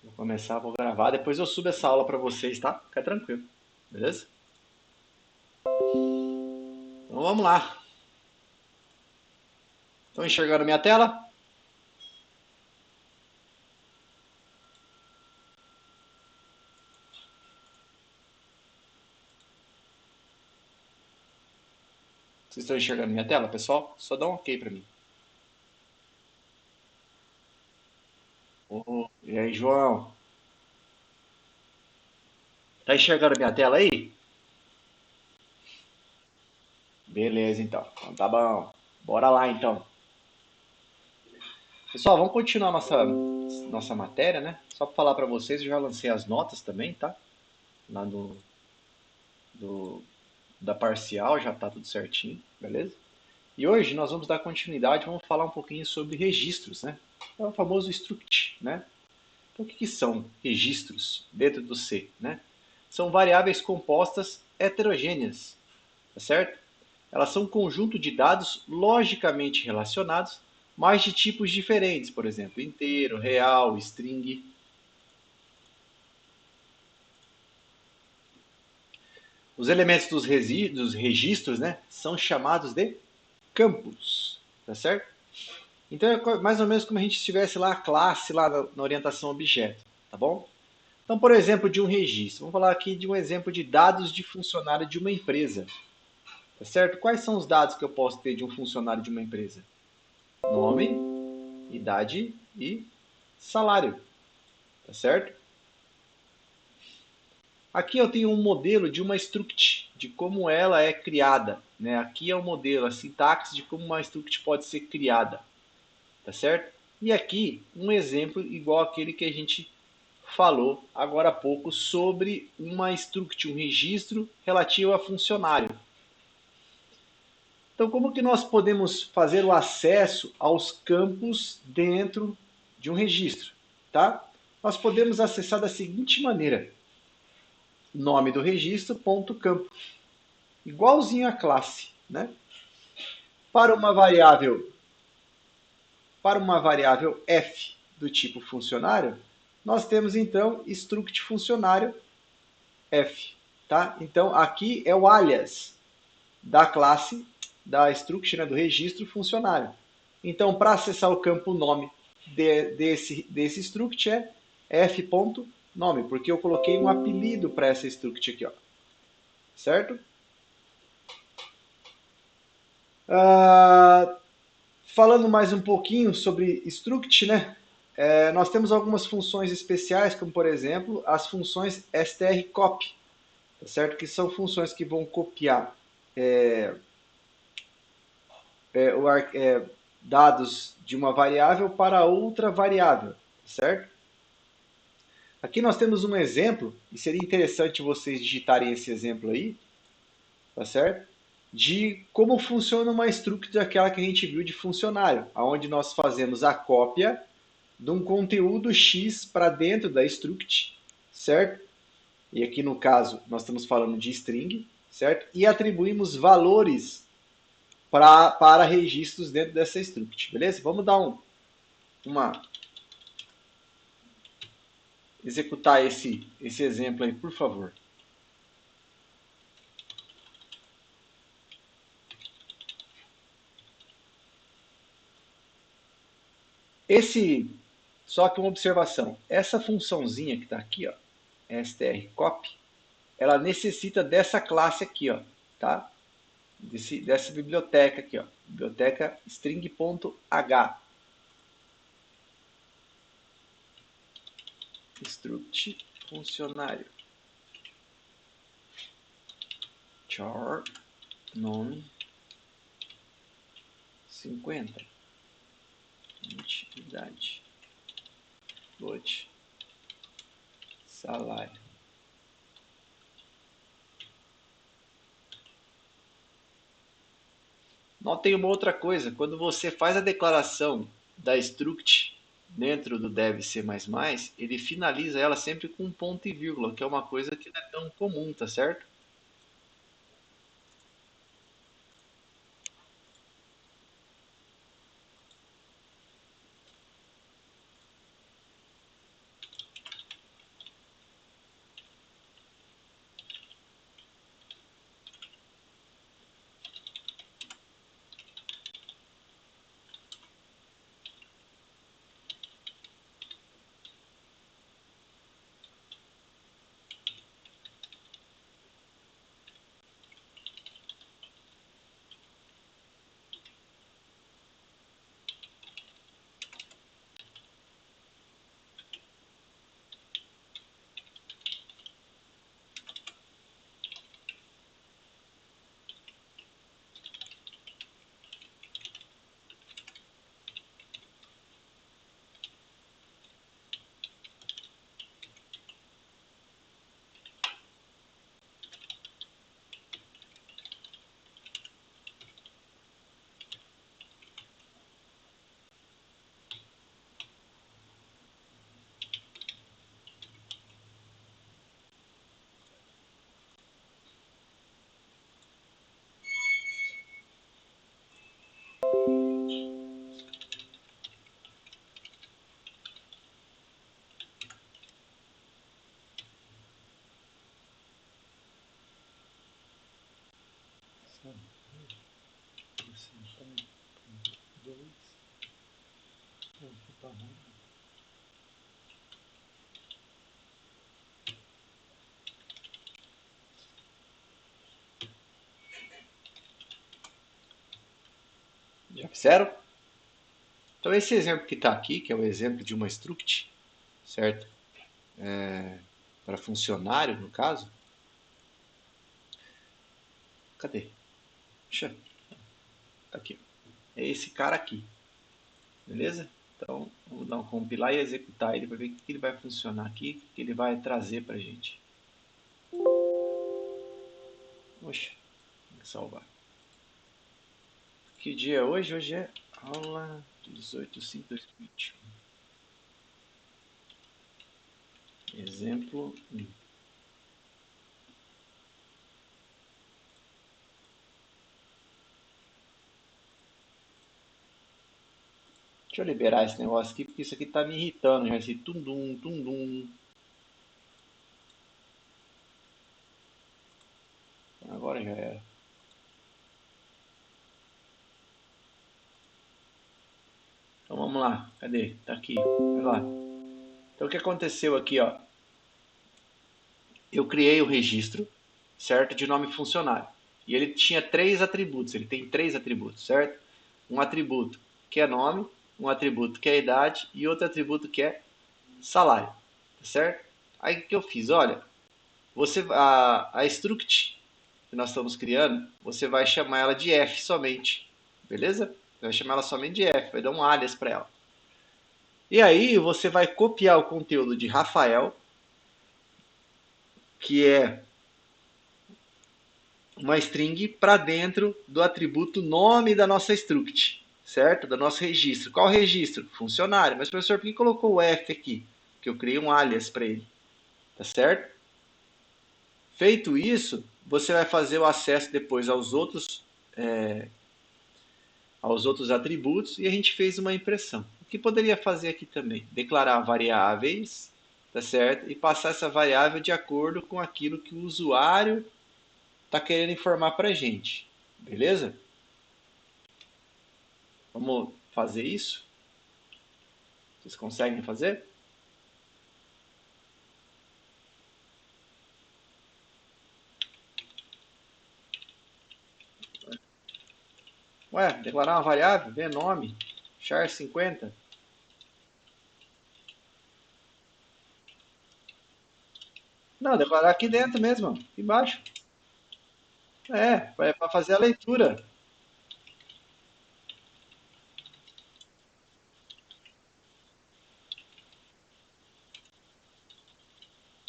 Vou começar, vou gravar. Depois eu subo essa aula para vocês, tá? Fica tranquilo. Beleza? Então vamos lá. Estão enxergando minha tela? Vocês estão enxergando minha tela, pessoal? Só dá um ok para mim. E aí, João? Tá enxergando minha tela aí? Beleza, então. Então tá bom. Bora lá, então. Pessoal, vamos continuar nossa matéria, né? Só para falar para vocês, eu já lancei as notas também, tá? Lá do, da parcial, já tá tudo certinho, beleza? E hoje nós vamos dar continuidade, vamos falar um pouquinho sobre registros, né? É o famoso struct, né? Então, o que são registros dentro do C, né? São variáveis compostas heterogêneas, tá certo? Elas são um conjunto de dados logicamente relacionados, mas de tipos diferentes, por exemplo, inteiro, real, string. Os elementos dos registros, né, são chamados de campos, tá certo? Então é mais ou menos como a gente estivesse lá a classe lá na orientação objeto, tá bom? Então, por exemplo, de um registro. Vamos falar aqui de um exemplo de dados de funcionário de uma empresa, tá certo? Quais são os dados que eu posso ter de um funcionário de uma empresa? Nome, idade e salário, tá certo? Aqui eu tenho um modelo de uma struct, de como ela é criada, né? Aqui é o modelo, a sintaxe de como uma struct pode ser criada, tá certo? E aqui um exemplo igual aquele que a gente falou agora há pouco sobre uma struct, um registro relativo a funcionário. Então, como que nós podemos fazer o acesso aos campos dentro de um registro, tá? Nós podemos acessar da seguinte maneira: nome do registro, ponto campo, igualzinho à classe, né? Para uma variável, para uma variável f do tipo funcionário, nós temos então struct funcionário f, tá? Então aqui é o alias da classe da struct, né, do registro funcionário. Então, para acessar o campo nome desse struct é f.nome, porque eu coloquei um apelido para essa struct aqui, ó. Certo? Ah, falando mais um pouquinho sobre struct, né? Nós temos algumas funções especiais, como por exemplo as funções strcopy, tá certo? Que são funções que vão copiar é, é, o, é, dados de uma variável para outra variável, certo? Aqui nós temos um exemplo, e seria interessante vocês digitarem esse exemplo aí, tá certo? De como funciona uma struct daquela que a gente viu de funcionário, onde nós fazemos a cópia de um conteúdo X para dentro da struct, certo? E aqui no caso nós estamos falando de string, certo? E atribuímos valores para registros dentro dessa struct, beleza? Vamos dar uma executar esse exemplo aí, por favor. Esse, só que uma observação, essa funçãozinha que está aqui, ó, strcopy, ela necessita dessa classe aqui, ó, tá? Dessa biblioteca aqui, ó, biblioteca string.h, struct funcionário, char nome 50, idade, float, salário. Notem uma outra coisa, quando você faz a declaração da struct dentro do dev C++, ele finaliza ela sempre com um ponto e vírgula, que é uma coisa que não é tão comum, tá certo? Já fizeram? Então esse exemplo que está aqui, que é o exemplo de uma struct, certo? Para funcionário, no caso. Cadê? Puxa, tá aqui. É esse cara aqui, beleza? Então, vamos dar um compilar e executar ele para ver o que ele vai funcionar aqui, o que ele vai trazer para a gente. Poxa, tem que salvar. Que dia é hoje? Hoje é aula 18/5/2021. Exemplo 1. Deixa eu liberar esse negócio aqui, porque isso aqui tá me irritando já, esse tundum, tundum. Agora já era. Então vamos lá, cadê? Tá aqui, vai lá. Então o que aconteceu aqui, ó? Eu criei o registro, certo? De nome funcionário. E ele tinha três atributos, ele tem três atributos, certo? Um atributo que é nome, um atributo que é idade e outro atributo que é salário, tá certo? Aí o que eu fiz? Olha, a struct que nós estamos criando, você vai chamar ela de F somente, beleza? Você vai chamar ela somente de F, vai dar um alias para ela. E aí você vai copiar o conteúdo de Rafael, que é uma string, para dentro do atributo nome da nossa struct, certo? Do nosso registro. Qual registro? Funcionário. Mas, professor, por que colocou o F aqui? Que eu criei um alias para ele, tá certo? Feito isso, você vai fazer o acesso depois aos outros atributos e a gente fez uma impressão. O que poderia fazer aqui também? Declarar variáveis, tá certo? E passar essa variável de acordo com aquilo que o usuário está querendo informar para a gente, beleza? Vamos fazer isso? Vocês conseguem fazer? Ué, declarar uma variável, ver nome, char 50. Não, declarar aqui dentro mesmo, aqui embaixo. É, para fazer a leitura.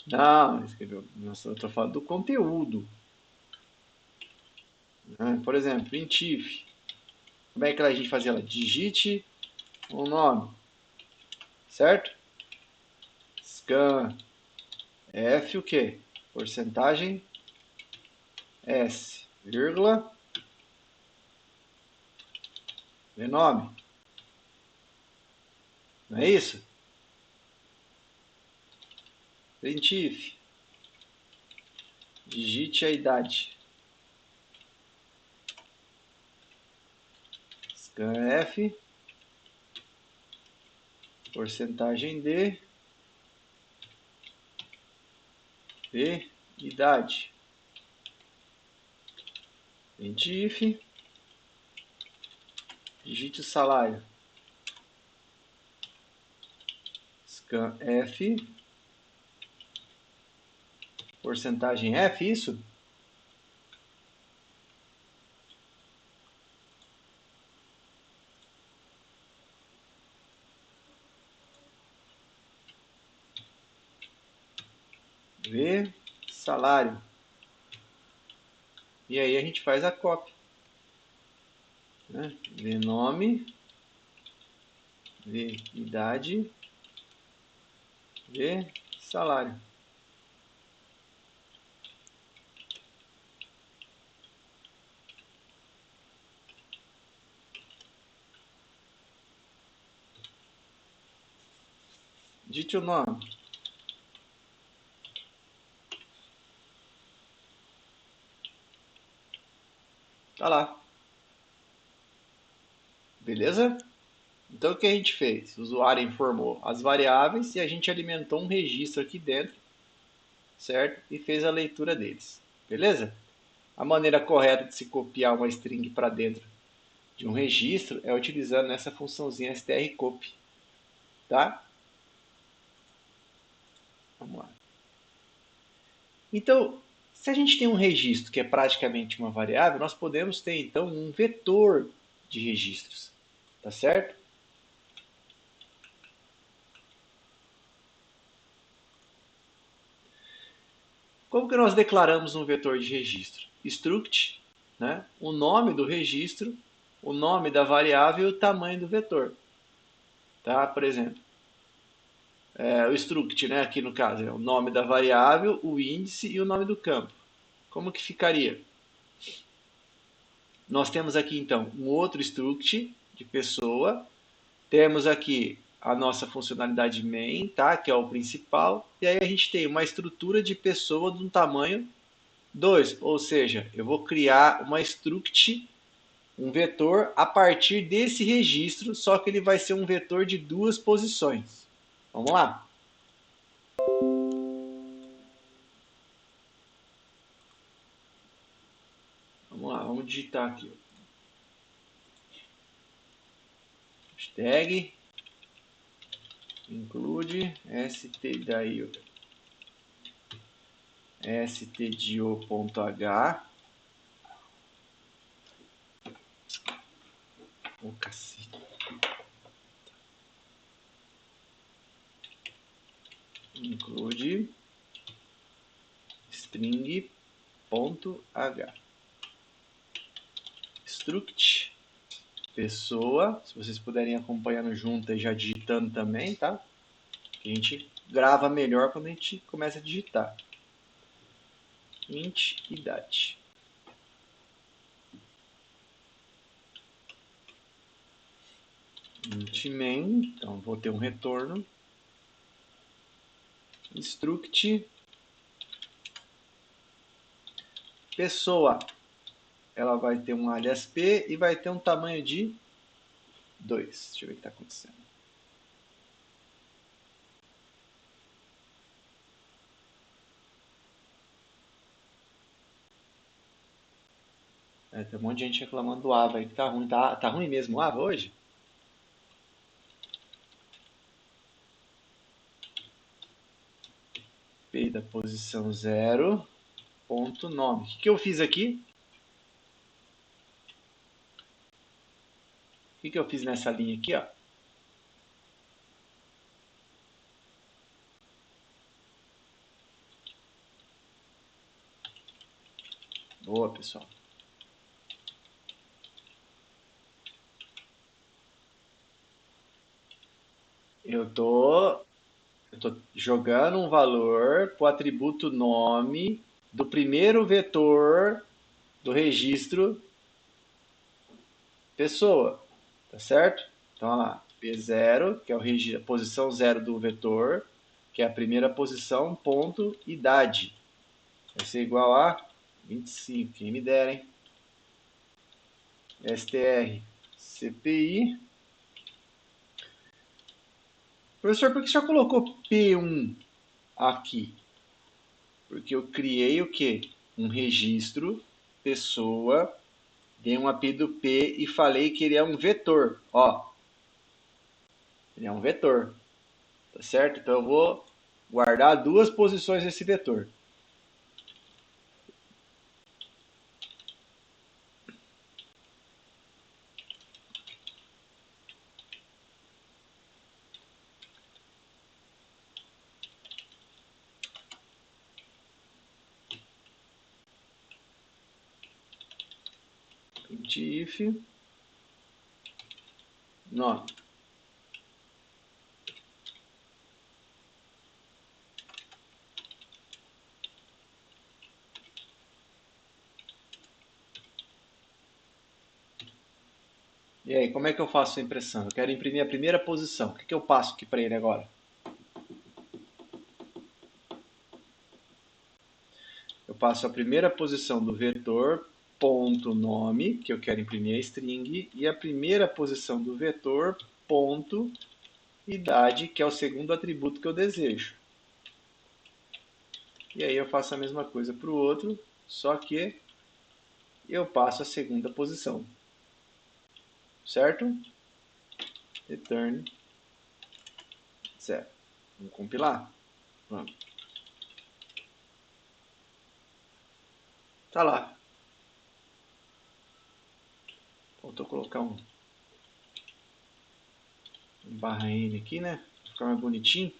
Não, escreveu. Nossa, eu estou falando do conteúdo. Né? Por exemplo, em TIFF. Como é que a gente fazia ela? Digite o nome, certo? Scan F o quê? Porcentagem S, vírgula, de nome. Não é isso? Printf. Digite a idade. Scanf. Porcentagem de idade. Printf. Digite o salário. Scanf. Porcentagem F, isso? V, salário. E aí a gente faz a cópia. Né? V nome, V idade, V salário. Digite o nome. Tá lá. Beleza? Então o que a gente fez? O usuário informou as variáveis e a gente alimentou um registro aqui dentro, certo? E fez a leitura deles. Beleza? A maneira correta de se copiar uma string para dentro de um registro é utilizando essa funçãozinha strcopy, tá? Vamos lá. Então, se a gente tem um registro que é praticamente uma variável, nós podemos ter então um vetor de registros, tá certo? Como que nós declaramos um vetor de registro? Struct, né? O nome do registro, o nome da variável e o tamanho do vetor, tá? Por exemplo, o struct, né? Aqui no caso, é o nome da variável, o índice e o nome do campo. Como que ficaria? Nós temos aqui então um outro struct de pessoa, temos aqui a nossa funcionalidade main, tá? Que é o principal, e aí a gente tem uma estrutura de pessoa de um tamanho 2, ou seja, eu vou criar uma struct, um vetor a partir desse registro, só que ele vai ser um vetor de duas posições. Vamos lá? Vamos lá, vamos digitar aqui. Hashtag include stdio stdio.h. Oh, cacete. Include string.h. Struct pessoa, se vocês puderem acompanhando junto e já digitando também, tá? A gente grava melhor quando a gente começa a digitar. Int idade. Int main, então vou ter um retorno. Struct pessoa, ela vai ter um alias p e vai ter um tamanho de 2. Deixa eu ver o que está acontecendo. Tem um monte de gente reclamando do Ava aí que tá ruim. Tá ruim mesmo o Ava hoje? P da posição 0, ponto nome. O que eu fiz aqui? O que eu fiz nessa linha aqui, ó? Boa, pessoal. Eu tô jogando um valor para o atributo nome do primeiro vetor do registro pessoa, tá certo? Então, olha lá, P0, que é a posição 0 do vetor, que é a primeira posição, ponto, idade. Vai ser igual a 25, quem me dera, hein? str CPI. Professor, por que você já colocou P1 aqui? Porque eu criei o quê? Um registro, pessoa, dei um apelido P e falei que ele é um vetor. Ó, ele é um vetor, tá certo? Então eu vou guardar duas posições desse vetor. If nome. E aí, como é que eu faço a impressão? Eu quero imprimir a primeira posição. O que eu passo aqui para ele agora? Eu passo a primeira posição do vetor, ponto nome, que eu quero imprimir a string, e a primeira posição do vetor, ponto idade, que é o segundo atributo que eu desejo. E aí eu faço a mesma coisa para o outro, só que eu passo a segunda posição. Certo? Return 0. Vamos compilar? Vamos. Tá lá. Faltou colocar um barra N aqui, né? Pra ficar mais bonitinho.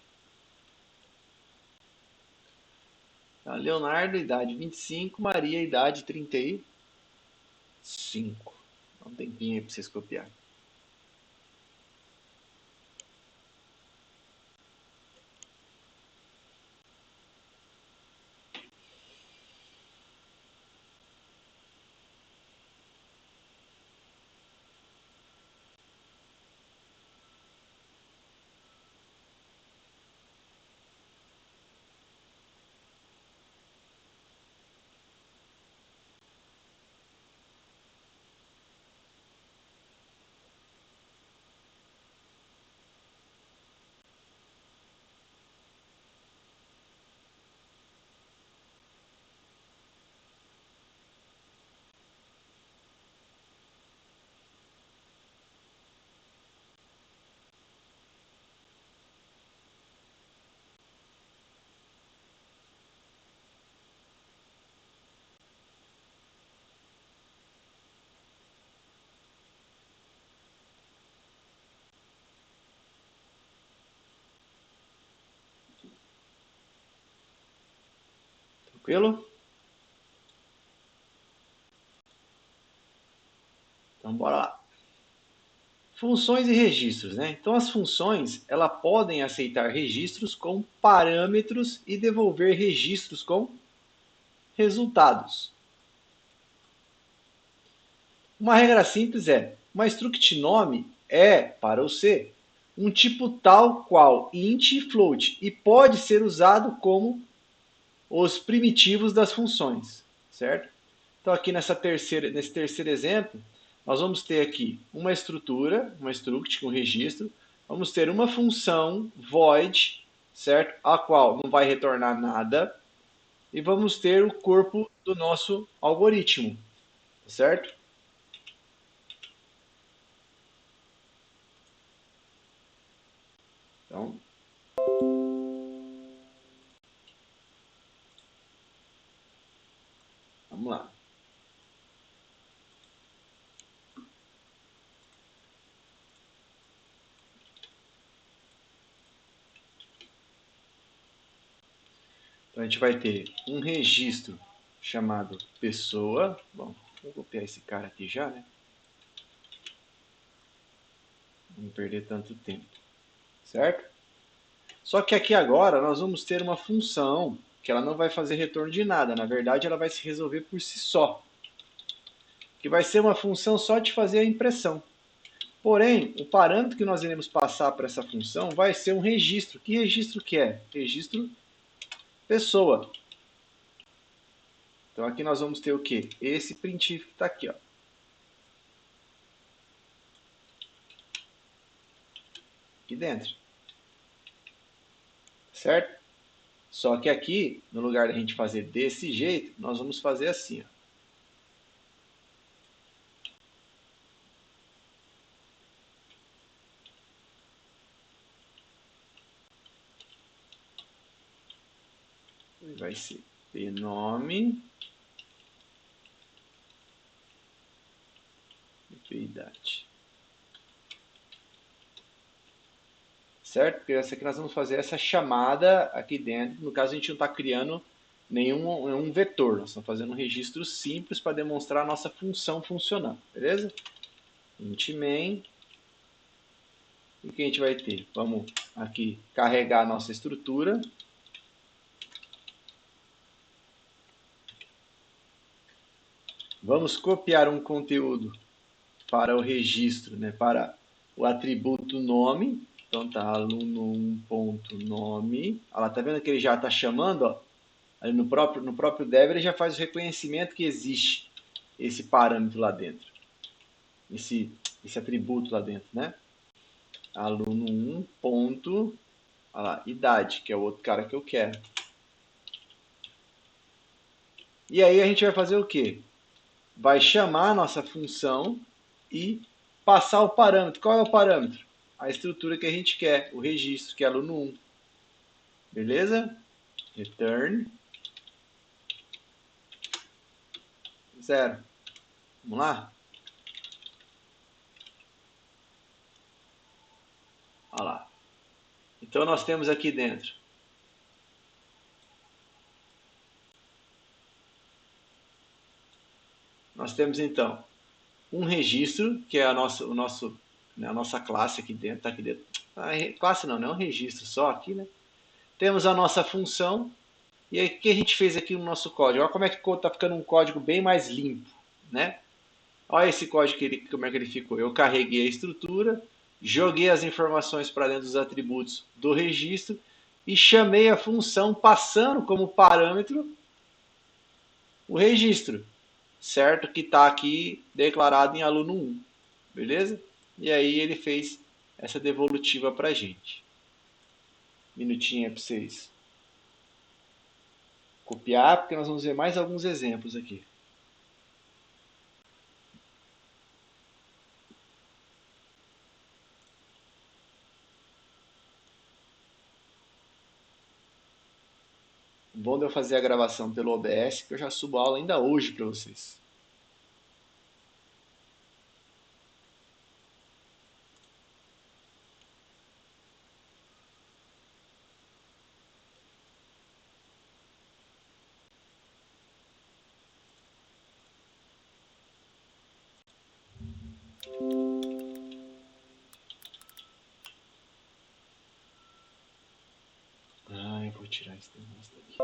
Tá, Leonardo, idade 25, Maria, idade 35. Dá um tempinho aí pra vocês copiar. Tranquilo? Então bora lá. Funções e registros, né? Então as funções, elas podem aceitar registros com parâmetros e devolver registros com resultados. Uma regra simples é: uma struct nome é, para o C, um tipo tal qual int e float e pode ser usado como os primitivos das funções, certo? Então aqui nesse terceiro exemplo, nós vamos ter aqui uma estrutura, uma struct, um registro, vamos ter uma função void, certo? A qual não vai retornar nada, e vamos ter o corpo do nosso algoritmo, certo? Então, vamos lá. Então a gente vai ter um registro chamado pessoa. Bom, vou copiar esse cara aqui já, né? Não perder tanto tempo, certo? Só que aqui agora nós vamos ter uma função que ela não vai fazer retorno de nada. Na verdade, ela vai se resolver por si só. Que vai ser uma função só de fazer a impressão. Porém, o parâmetro que nós iremos passar para essa função vai ser um registro. Que registro que é? Registro pessoa. Então aqui nós vamos ter o quê? Esse printf que está aqui, ó. Aqui dentro. Certo? Só que aqui, no lugar da gente fazer desse jeito, nós vamos fazer assim, ó. Vai ser pnome e pidade. Certo? Porque essa aqui nós vamos fazer essa chamada aqui dentro. No caso, a gente não está criando nenhum vetor. Nós estamos fazendo um registro simples para demonstrar a nossa função funcionando. Beleza? Int main. E o que a gente vai ter? Vamos aqui carregar a nossa estrutura. Vamos copiar um conteúdo para o registro, né, para o atributo nome. Então tá aluno1.nome. Olha lá, tá vendo que ele já está chamando, ó? Ali no próprio dev ele já faz o reconhecimento que existe esse parâmetro lá dentro. Esse atributo lá dentro, né? aluno 1 ponto, olha lá, idade, que é o outro cara que eu quero. E aí a gente vai fazer o quê? Vai chamar a nossa função e passar o parâmetro. Qual é o parâmetro? A estrutura que a gente quer, o registro, que é aluno 1. Beleza? Return 0. Vamos lá? Olha lá. Então nós temos aqui dentro. Nós temos então um registro, que é a nossa classe aqui dentro. Tá aqui dentro. Classe não, é um registro só aqui, né? Temos a nossa função. E aí o que a gente fez aqui no nosso código? Olha como é que está ficando um código bem mais limpo, né? Olha esse código como é que ele ficou. Eu carreguei a estrutura, joguei as informações para dentro dos atributos do registro e chamei a função passando como parâmetro o registro, certo? Que está aqui declarado em aluno 1, beleza? E aí ele fez essa devolutiva para a gente. Minutinho para vocês copiar, porque nós vamos ver mais alguns exemplos aqui. O bom de eu fazer a gravação pelo OBS, que eu já subo a aula ainda hoje para vocês. Eu vou tirar esse negócio daqui.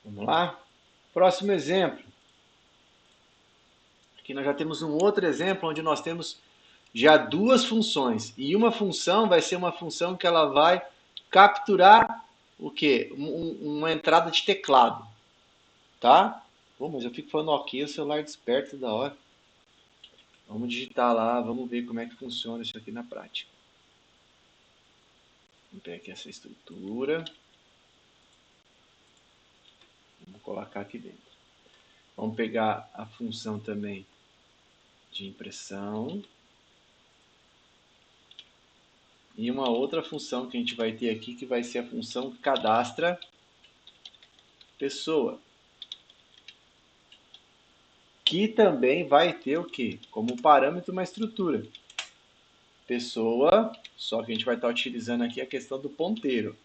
Vamos lá? Próximo exemplo. Aqui nós já temos um outro exemplo onde nós temos já duas funções. E uma função vai ser uma função que ela vai capturar o quê? Uma entrada de teclado. Tá? Pô, mas eu fico falando ok, o celular desperta da hora. Vamos digitar lá, vamos ver como é que funciona isso aqui na prática. Vamos pegar aqui essa estrutura. Vamos colocar aqui dentro. Vamos pegar a função também de impressão. E uma outra função que a gente vai ter aqui, que vai ser a função cadastra pessoa. Que também vai ter o quê? Como parâmetro uma estrutura. Pessoa, só que a gente vai estar utilizando aqui a questão do ponteiro.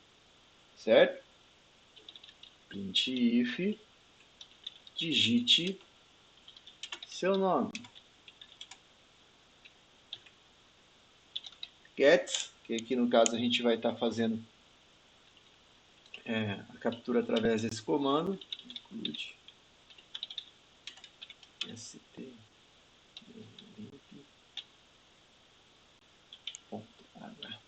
Certo? Printf, digite seu nome. Get, que aqui no caso a gente vai estar fazendo a captura através desse comando. Include st ponto h.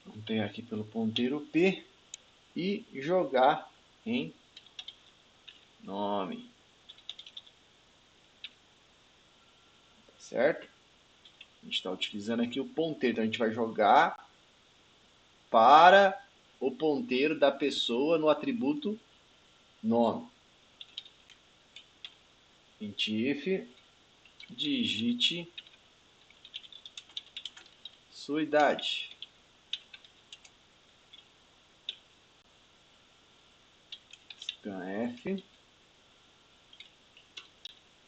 Vamos pegar aqui pelo ponteiro p e jogar em nome. Certo? A gente está utilizando aqui o ponteiro. Então a gente vai jogar para o ponteiro da pessoa no atributo nome. Printf, digite sua idade. Scanf,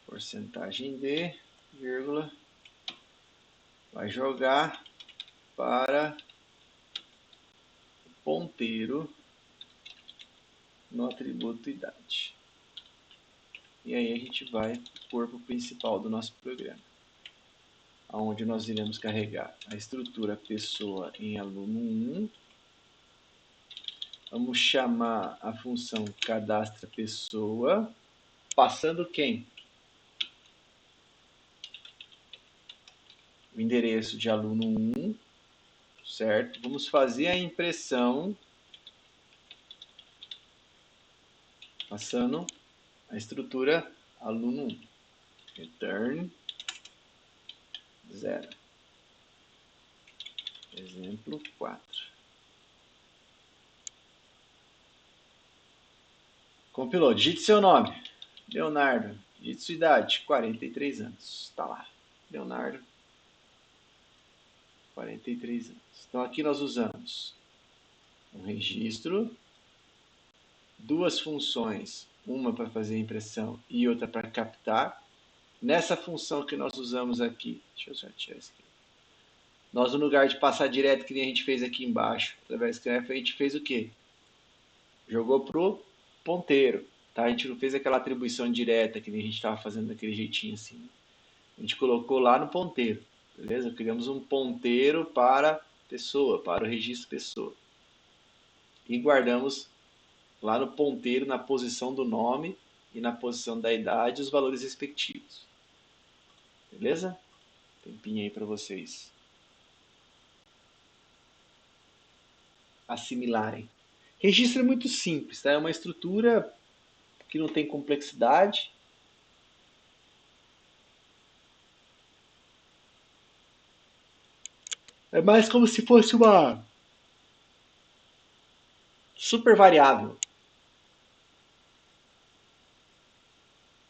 porcentagem de, vírgula, vai jogar para o ponteiro no atributo idade. E aí a gente vai para o corpo principal do nosso programa, onde nós iremos carregar a estrutura pessoa em aluno 1. Vamos chamar a função cadastra pessoa, passando quem? O endereço de aluno 1, certo? Vamos fazer a impressão passando a estrutura aluno 1. Return 0. Exemplo 4. Compilou. Digite seu nome. Leonardo. Digite sua idade. 43 anos. Está lá. Leonardo. 43 anos. Então aqui nós usamos um registro, duas funções, uma para fazer a impressão e outra para captar. Nessa função que nós usamos aqui, deixa eu só tirar isso aqui. Nós, no lugar de passar direto, que nem a gente fez aqui embaixo, através do script, a gente fez o quê? Jogou pro ponteiro. Tá? A gente não fez aquela atribuição direta que nem a gente estava fazendo daquele jeitinho assim. A gente colocou lá no ponteiro. Beleza? Criamos um ponteiro para pessoa, para o registro pessoa. E guardamos lá no ponteiro, na posição do nome e na posição da idade, os valores respectivos. Beleza? Tempinho aí para vocês assimilarem. Registro é muito simples, tá? É uma estrutura que não tem complexidade. É mais como se fosse uma super variável.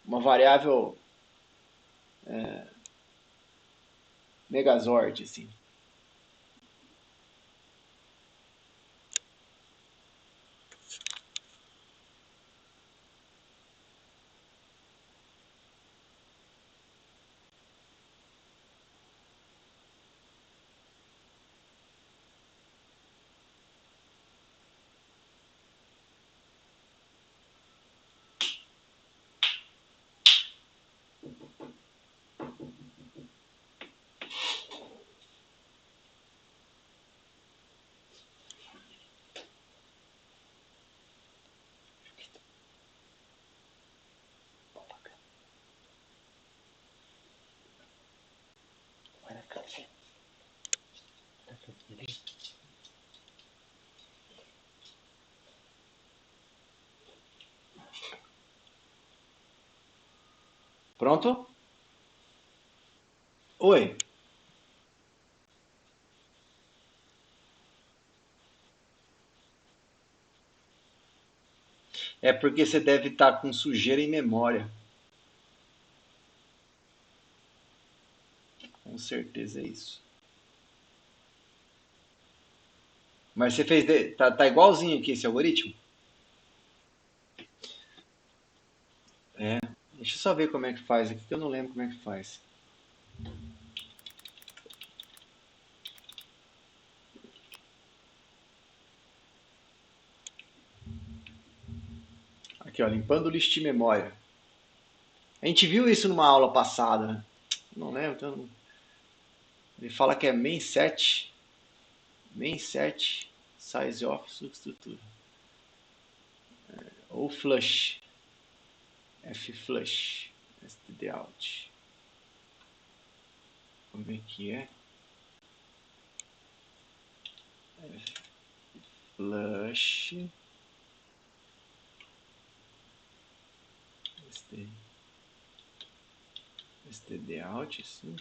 Uma variável Megazord, assim. Pronto? Oi. É porque você deve estar com sujeira em memória. Com certeza é isso. Mas você fez. Tá igualzinho aqui esse algoritmo? É. Deixa eu só ver como é que faz aqui, que eu não lembro como é que faz. Aqui, ó, limpando o lixo de memória. A gente viu isso numa aula passada, né? Não lembro, então. Ele fala que é main set size of substituto. Ou flush. F-flush. std out. Como é que é? Flush. std out, sim.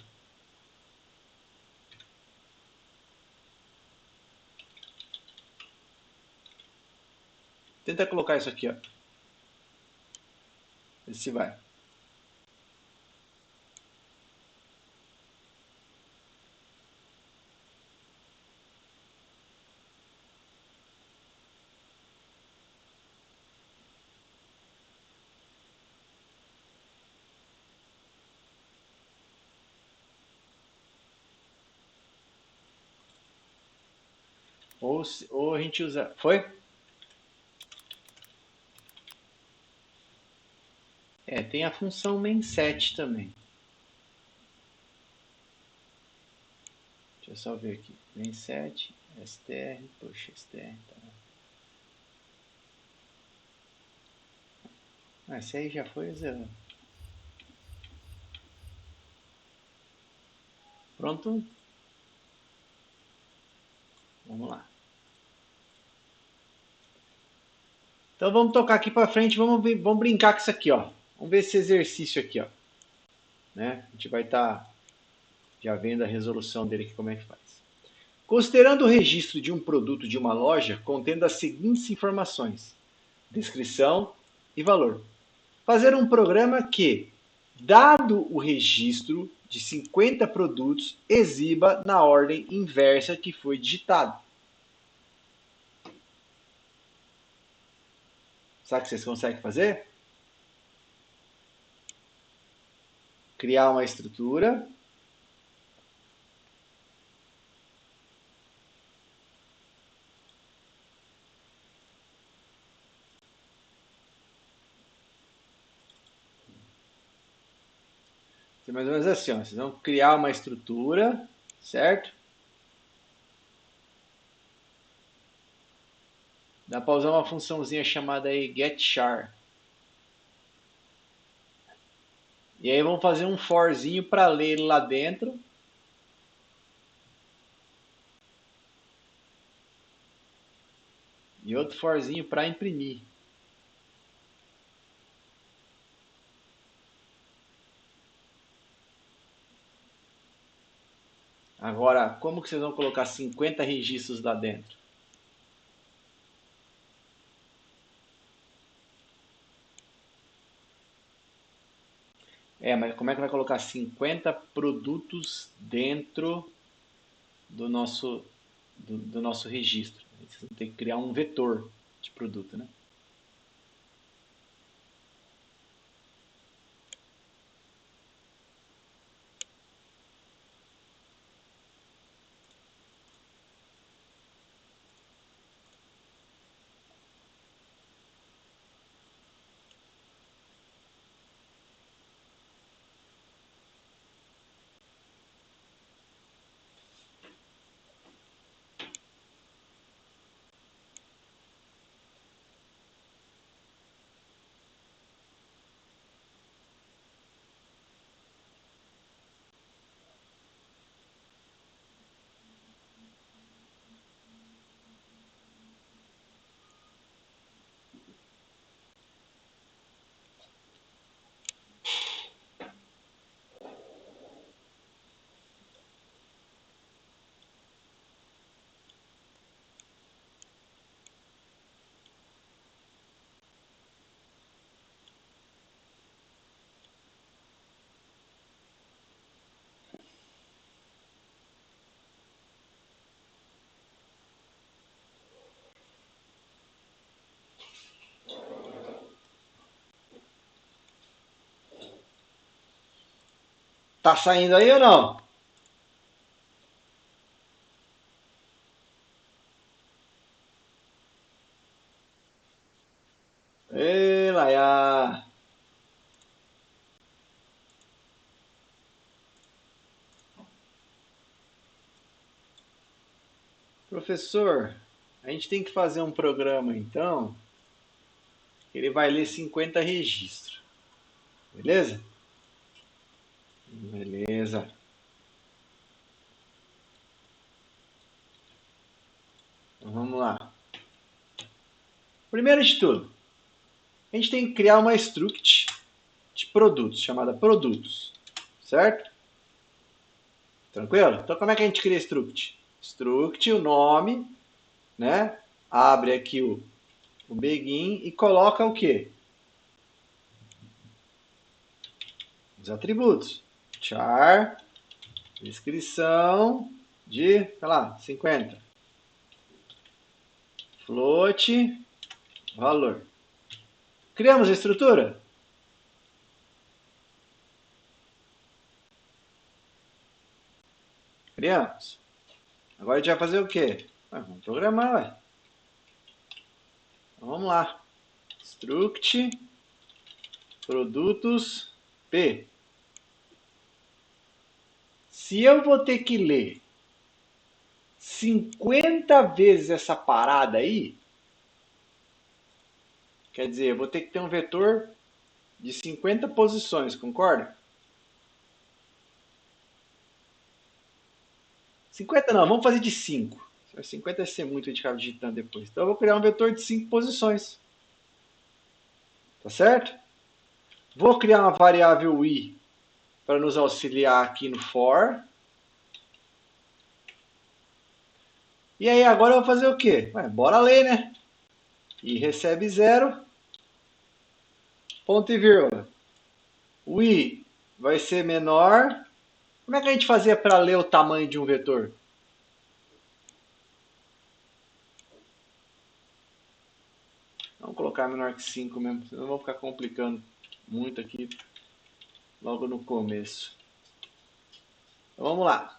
Tenta colocar isso aqui, ó. Vê se vai. Ou a gente usa. Foi? Tem a função main_set também. Deixa eu só ver aqui. Main_set, str, puxa, str. Tá. Esse aí já foi zerado. Pronto? Vamos lá. Então vamos tocar aqui para frente, vamos brincar com isso aqui, ó. Vamos ver esse exercício aqui, ó. Né? A gente vai estar já vendo a resolução dele aqui, como é que faz. Considerando o registro de um produto de uma loja contendo as seguintes informações: descrição e valor. Fazer um programa que, dado o registro de 50 produtos, exiba na ordem inversa que foi digitado. Sabe o que vocês conseguem fazer? Criar uma estrutura. Mais ou menos assim, ó. Vocês vão criar uma estrutura, certo? Dá para usar uma funçãozinha chamada aí getChar. E aí vamos fazer um forzinho para ler lá dentro. E outro forzinho para imprimir. Agora, como que vocês vão colocar 50 registros lá dentro? Mas como é que vai colocar 50 produtos dentro do nosso registro? Vocês vão ter que criar um vetor de produto, né? Tá saindo aí ou não? Ei, Laia! Professor, a gente tem que fazer um programa então. Ele vai ler 50 registros. Beleza? Beleza. Então vamos lá. Primeiro de tudo, a gente tem que criar uma struct de produtos, chamada produtos. Certo? Tranquilo? Então como é que a gente cria struct? Struct, o nome, né? Abre aqui o begin e coloca o quê? Os atributos. Char, descrição de, sei lá, 50. Float, valor. Criamos a estrutura? Criamos. Agora a gente vai fazer o quê? Vamos programar, ué. Então vamos lá. Struct produtos P. Se eu vou ter que ler 50 vezes essa parada aí, quer dizer, eu vou ter que ter um vetor de 50 posições, concorda? 50 não, vamos fazer de 5. 50 vai ser muito, a gente acaba digitando depois. Então eu vou criar um vetor de 5 posições. Tá certo? Vou criar uma variável i para nos auxiliar aqui no for. E aí agora eu vou fazer o quê? Ué, bora ler, né? I recebe 0, ponto e vírgula. O i vai ser menor. Como é que a gente fazia para ler o tamanho de um vetor? Vamos colocar menor que 5 mesmo, senão eu vou ficar complicando muito aqui logo no começo. Então vamos lá.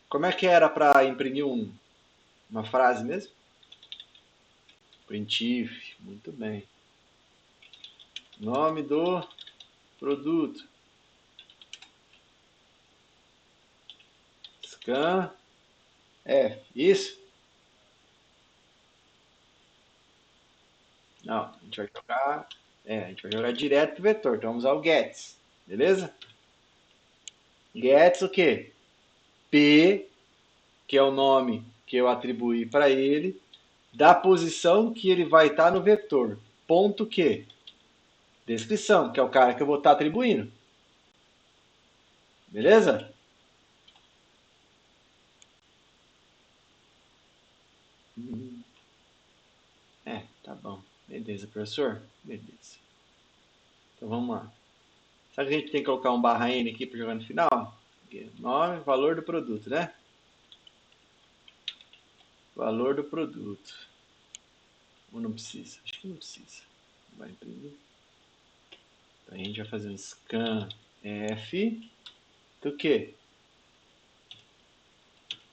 Como é que era para imprimir uma frase mesmo? Printf, muito bem. Nome do produto. Scan F. Isso? Não, a gente vai jogar. A gente vai jogar direto pro vetor. Então vamos usar o gets. Beleza? Gets o quê? P, que é o nome que eu atribuí para ele, da posição que ele vai estar no vetor. Ponto Q. Descrição, que é o cara que eu vou estar atribuindo. Beleza? Tá bom. Beleza, professor? Beleza. Então vamos lá. Será que a gente tem que colocar um barra N aqui para jogar no final? Nome, valor do produto, né? Valor do produto. Ou não precisa? Acho que não precisa. Vai imprimir. Então a gente vai fazer um scan F do que?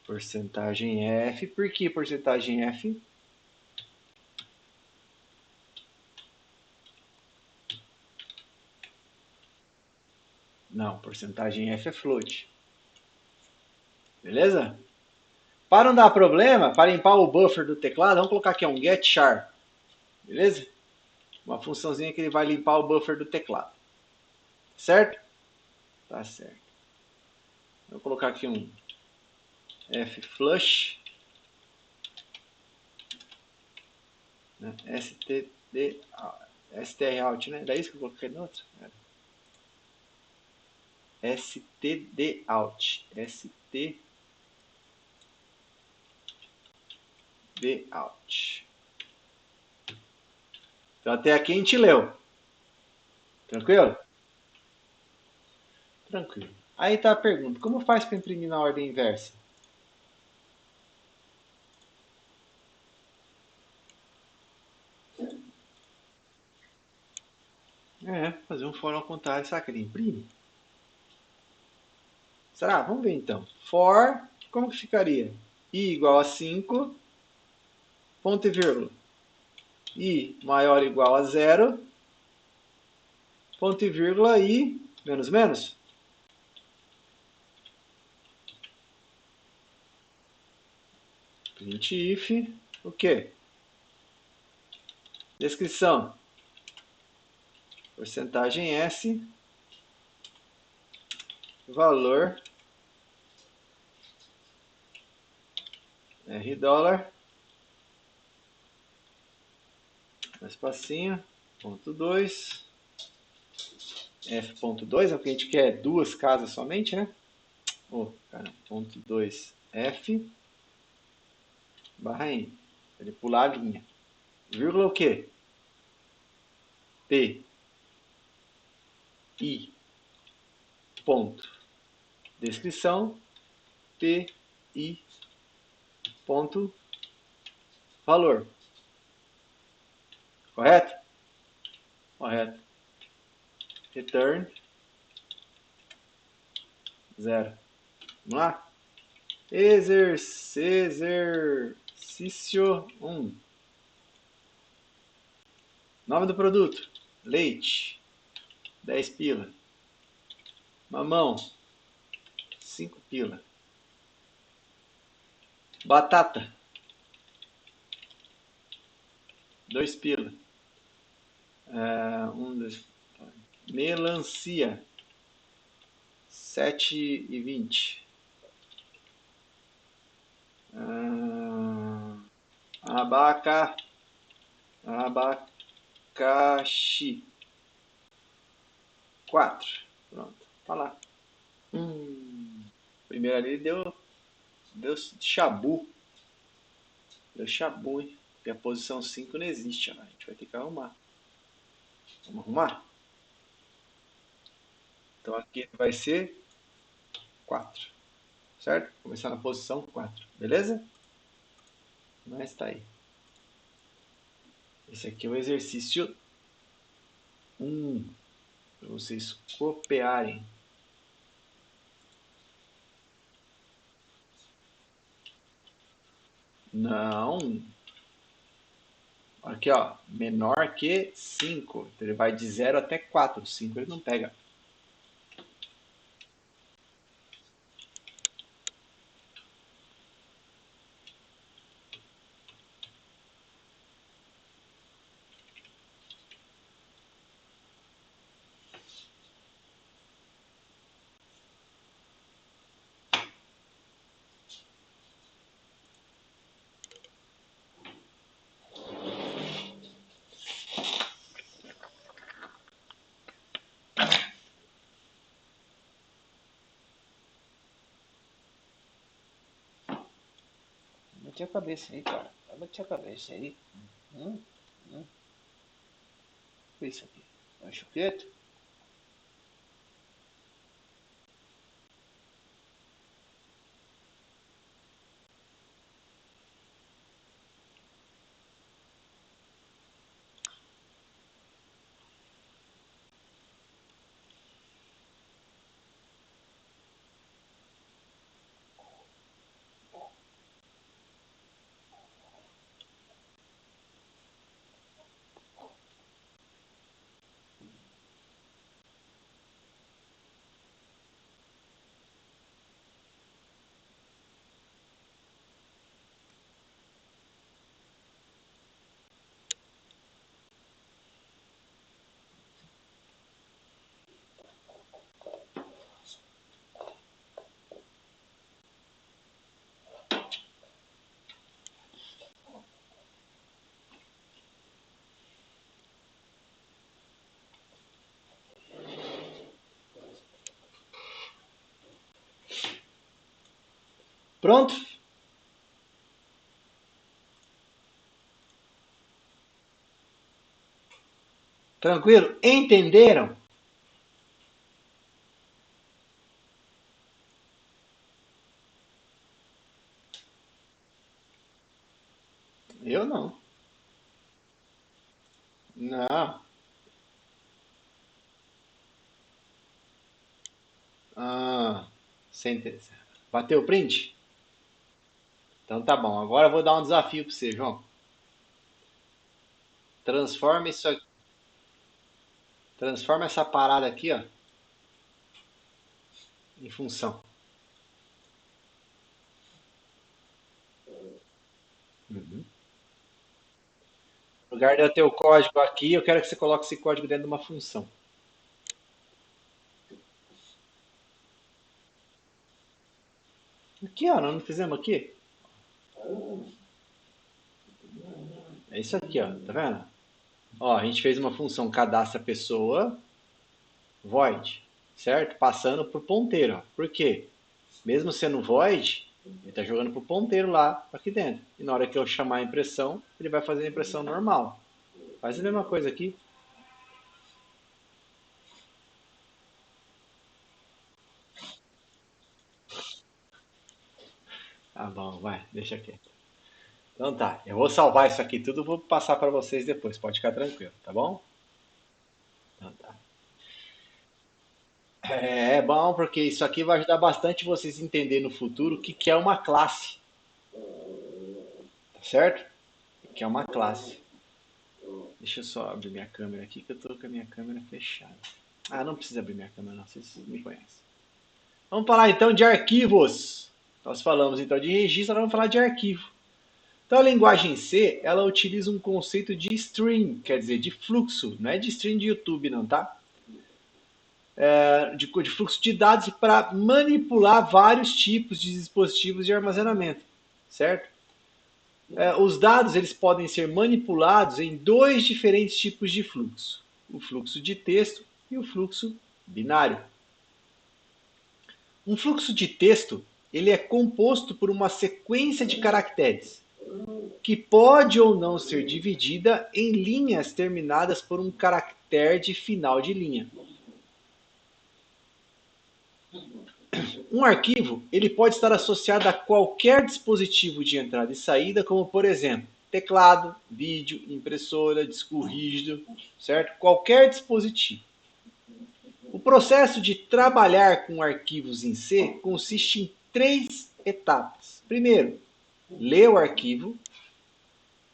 Porcentagem F. Por que porcentagem F? Não, porcentagem F é float. Beleza? Para não dar problema, para limpar o buffer do teclado, vamos colocar aqui um get char. Beleza? Uma funçãozinha que ele vai limpar o buffer do teclado. Certo? Tá certo. Vou colocar aqui um fflush, né? stdout, né? Era isso que eu coloquei no outro? stdout. stdout. Então até aqui a gente leu. Tranquilo? Tranquilo. Aí tá a pergunta, como faz para imprimir na ordem inversa? Fazer um for ao contrário, será que ele imprime? Será? Vamos ver então. For, como que ficaria? I igual a 5, ponto e vírgula. I maior ou igual a 0, ponto e vírgula, I menos menos. Printf, o quê? Descrição. Porcentagem S, valor, R dólar, espacinho, ponto 2, F.2, é o que a gente quer, duas casas somente, né? Ponto 2, F, barra N, para ele pular a linha. Vírgula o quê? T, I, ponto. Descrição, T, I, ponto, valor. Correto? Correto. Return 0. Vamos lá? Exercício 1. Nome do produto. Leite, 10 pila. Mamão, 5 pila. Batata, 2 pila. Melancia, 7,20. Abacaxi, 4. Pronto, tá lá. Primeiro ali deu chabu. Deu chabu, hein? Porque a posição 5 não existe. Ó. A gente vai ter que arrumar. Vamos arrumar? Então aqui vai ser 4. Certo? Começar na posição 4. Beleza? Mas tá aí. Esse aqui é o exercício 1. Para vocês copiarem. Não. Aqui, ó. Menor que 5. Então ele vai de 0 até 4. 5 ele não pega. Bate a cabeça aí, cara. Bate a cabeça aí. O que é isso aqui? É um chupeta? Pronto? Tranquilo? Entenderam? Eu não. Não. Ah, sem interesse. Bateu o print? Então tá bom. Agora eu vou dar um desafio para você, João. Transforma isso aqui. Transforma essa parada aqui, ó, em função. Uhum. No lugar de eu ter o código aqui, eu quero que você coloque esse código dentro de uma função. Aqui, ó, nós não fizemos aqui? É isso aqui, ó, tá vendo? Ó, a gente fez uma função cadastra pessoa, void, certo? Passando por ponteiro, ó. Por quê? Mesmo sendo void, ele está jogando pro ponteiro lá, aqui dentro. E na hora que eu chamar a impressão, ele vai fazer a impressão normal. Faz a mesma coisa aqui. Tá bom, vai, deixa quieto. Então tá, eu vou salvar isso aqui tudo, vou passar para vocês depois, pode ficar tranquilo, tá bom? Então tá. É bom porque isso aqui vai ajudar bastante vocês a entender no futuro o que, que é uma classe, tá certo? O que é uma classe. Deixa eu só abrir minha câmera aqui, que eu estou com a minha câmera fechada. Ah, não precisa abrir minha câmera, não. Vocês me conhecem. Vamos falar então de arquivos. Nós falamos então de registro, agora vamos falar de arquivo. Então a linguagem C, ela utiliza um conceito de stream, quer dizer, de fluxo. Não é de stream de YouTube, não, tá? De fluxo de dados para manipular vários tipos de dispositivos de armazenamento, certo? Os dados eles podem ser manipulados em dois diferentes tipos de fluxo: o fluxo de texto e o fluxo binário. Um fluxo de texto ele é composto por uma sequência de caracteres que pode ou não ser dividida em linhas terminadas por um caractere de final de linha. Um arquivo ele pode estar associado a qualquer dispositivo de entrada e saída, como por exemplo, teclado, vídeo, impressora, disco rígido, certo? Qualquer dispositivo. O processo de trabalhar com arquivos em C consiste em 3 etapas. Primeiro, ler o arquivo,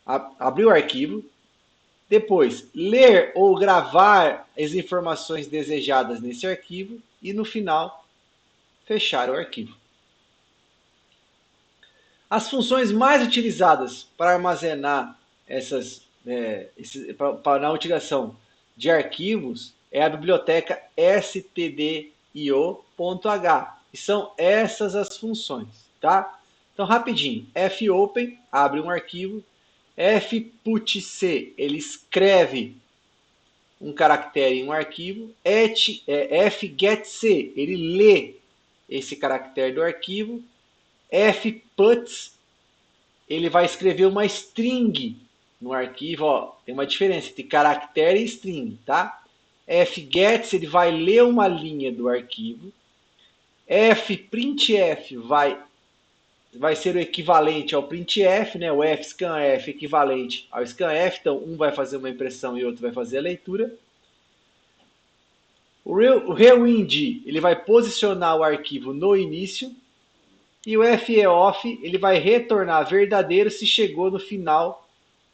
abrir o arquivo. Depois, ler ou gravar as informações desejadas nesse arquivo. E no final, fechar o arquivo. As funções mais utilizadas para armazenar na utilização de arquivos é a biblioteca stdio.h. E são essas as funções, tá? Então, rapidinho. fopen, abre um arquivo. fputc, ele escreve um caractere em um arquivo. fgetc, ele lê esse caractere do arquivo. fputs, ele vai escrever uma string no arquivo. Ó, tem uma diferença entre caractere e string, tá? fgets, ele vai ler uma linha do arquivo. fprintf vai ser o equivalente ao printf, né? O fscanf equivalente ao scanf, então um vai fazer uma impressão e outro vai fazer a leitura. O rewind, ele vai posicionar o arquivo no início. E o feoff, ele vai retornar verdadeiro se chegou no final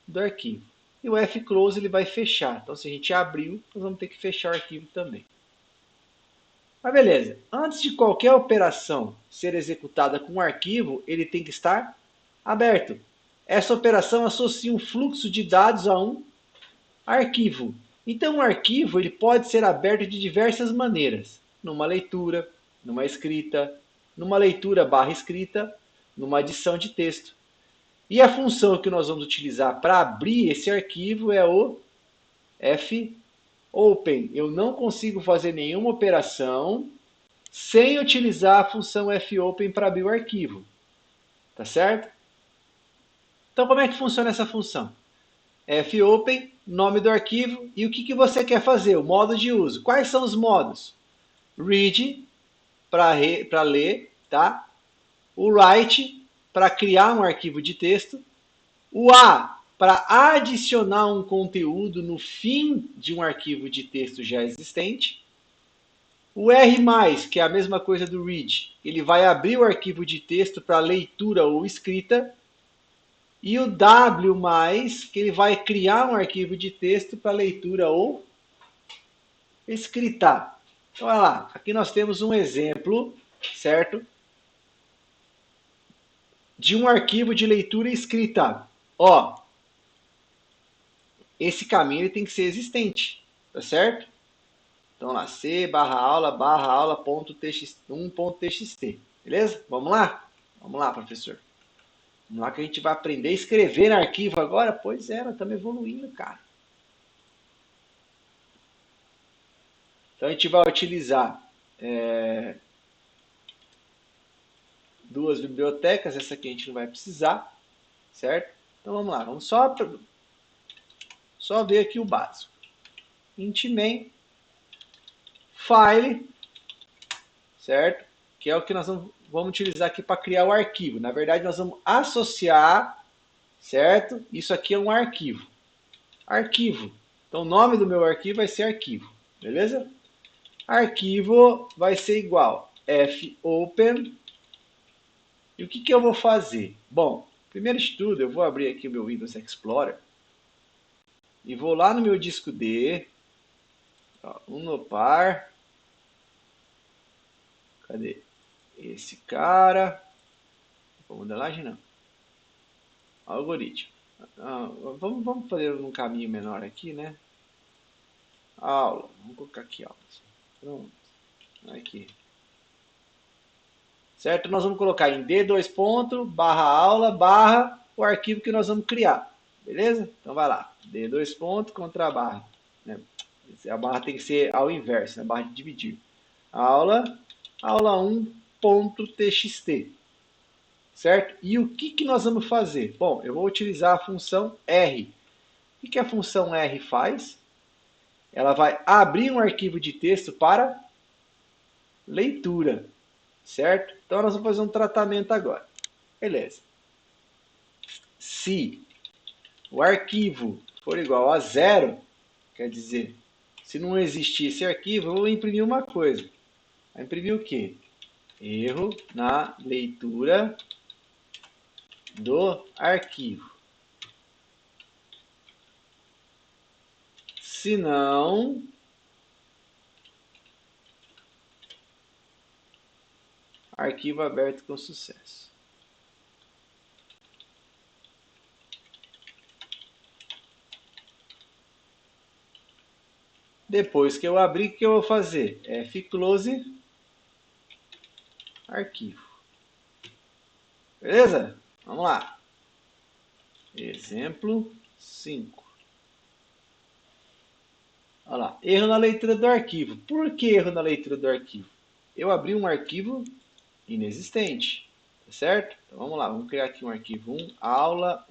do arquivo. E o fclose, ele vai fechar. Então, se a gente abriu, nós vamos ter que fechar o arquivo também. Mas beleza, antes de qualquer operação ser executada com um arquivo, ele tem que estar aberto. Essa operação associa um fluxo de dados a um arquivo. Então, um arquivo ele pode ser aberto de diversas maneiras. Numa leitura, numa escrita, numa leitura barra escrita, numa adição de texto. E a função que nós vamos utilizar para abrir esse arquivo é o fopen. Eu não consigo fazer nenhuma operação sem utilizar a função fopen para abrir o arquivo. Tá certo? Então, como é que funciona essa função? fopen, nome do arquivo, e o que você quer fazer? O modo de uso. Quais são os modos? Read, para ler, tá? O write, para criar um arquivo de texto. O A, para adicionar um conteúdo no fim de um arquivo de texto já existente. O R+, que é a mesma coisa do read, ele vai abrir o arquivo de texto para leitura ou escrita. E o W+, que ele vai criar um arquivo de texto para leitura ou escrita. Então, olha lá, aqui nós temos um exemplo, certo? De um arquivo de leitura e escrita. Ó, esse caminho ele tem que ser existente, tá certo? Então lá, c/aula.1.txt, beleza? Vamos lá? Vamos lá, professor. Vamos lá que a gente vai aprender a escrever no arquivo agora? Pois é, nós estamos evoluindo, cara. Então a gente vai utilizar duas bibliotecas, essa aqui a gente não vai precisar, certo? Então vamos lá, vamos só ver aqui o básico. Int main file, certo? Que é o que nós vamos utilizar aqui para criar o arquivo. Na verdade, nós vamos associar, certo? Isso aqui é um arquivo. Arquivo. Então, o nome do meu arquivo vai ser arquivo, beleza? Arquivo vai ser igual fopen. E o que eu vou fazer? Bom, primeiro de tudo, eu vou abrir aqui o meu Windows Explorer. e vou lá no meu disco D, ó, Unopar, cadê esse cara? Vou modelagem não, algoritmo. Vamos fazer um caminho menor aqui, né? Aula, vamos colocar aqui aula. Pronto, aqui. Certo? Nós vamos colocar em D2 ponto, barra aula, barra o arquivo que nós vamos criar. Beleza? Então vai lá. D2 ponto contra a barra. Né? A barra tem que ser ao inverso, né? Barra de dividir. Aula 1.txt. Certo? E o que nós vamos fazer? Bom, eu vou utilizar a função R. O que a função R faz? Ela vai abrir um arquivo de texto para leitura. Certo? Então nós vamos fazer um tratamento agora. Beleza. Se o arquivo for igual a zero, quer dizer, se não existir esse arquivo, eu vou imprimir uma coisa. Vai imprimir o quê? Erro na leitura do arquivo. Se não, arquivo aberto com sucesso. Depois que eu abrir, o que eu vou fazer? Fclose arquivo. Beleza? Vamos lá. Exemplo 5. Olha lá, erro na leitura do arquivo. Por que erro na leitura do arquivo? Eu abri um arquivo inexistente, tá certo? Então vamos lá, vamos criar aqui um arquivo 1, aula